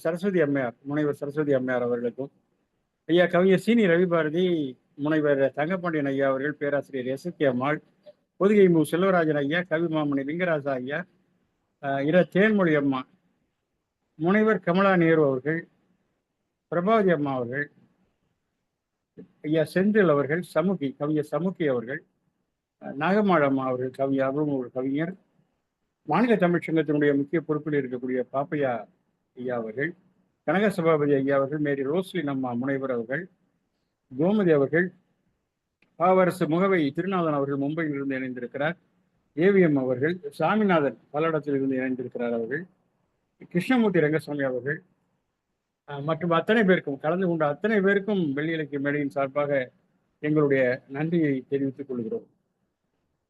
Speaker 2: சரஸ்வதி அம்மையார், முனைவர் சரஸ்வதி அம்மையார் அவர்களுக்கும், ஐயா கவிஞர் சீனி ரவிபாரதி, முனைவர் தங்கப்பாண்டியன் ஐயா அவர்கள், பேராசிரியர் எஸ்கே அம்மாள், பொதிகை மு செல்வராஜன் ஐயா, கவிமாமணி லிங்கராஜா ஐயா, தேன்மொழி அம்மா, முனைவர் கமலா நேரு அவர்கள், பிரபாவதி அம்மா அவர்கள், ஐயா செந்தில் அவர்கள், சமுகி கவிஞர் சமுகி அவர்கள், நாகம்மாள் அம்மா அவர்கள் கவிஞர், அவரும் ஒரு கவிஞர், மாநில தமிழ் சங்கத்தினுடைய முக்கிய பொறுப்பில் இருக்கக்கூடிய பாப்பையா ஐயா அவர்கள், கனக சபாபதி ஐயா அவர்கள், மேரி ரோஸ்லின் அம்மா முனைவர் அவர்கள், கோமதி அவர்கள், பாவரசு முகவை திருநாதன் அவர்கள் மும்பையில் இருந்து இணைந்திருக்கிறார், ஏவிஎம் அவர்கள், சாமிநாதன் பல்லடத்தில் இருந்து இணைந்திருக்கிறார் அவர்கள், கிருஷ்ணமூர்த்தி ரங்கசாமி அவர்கள் மற்றும் அத்தனை பேருக்கும், கலந்து கொண்ட அத்தனை பேருக்கும் வெள்ளி இலக்கிய மேடையின் சார்பாக எங்களுடைய நன்றியை தெரிவித்துக் கொள்கிறோம்.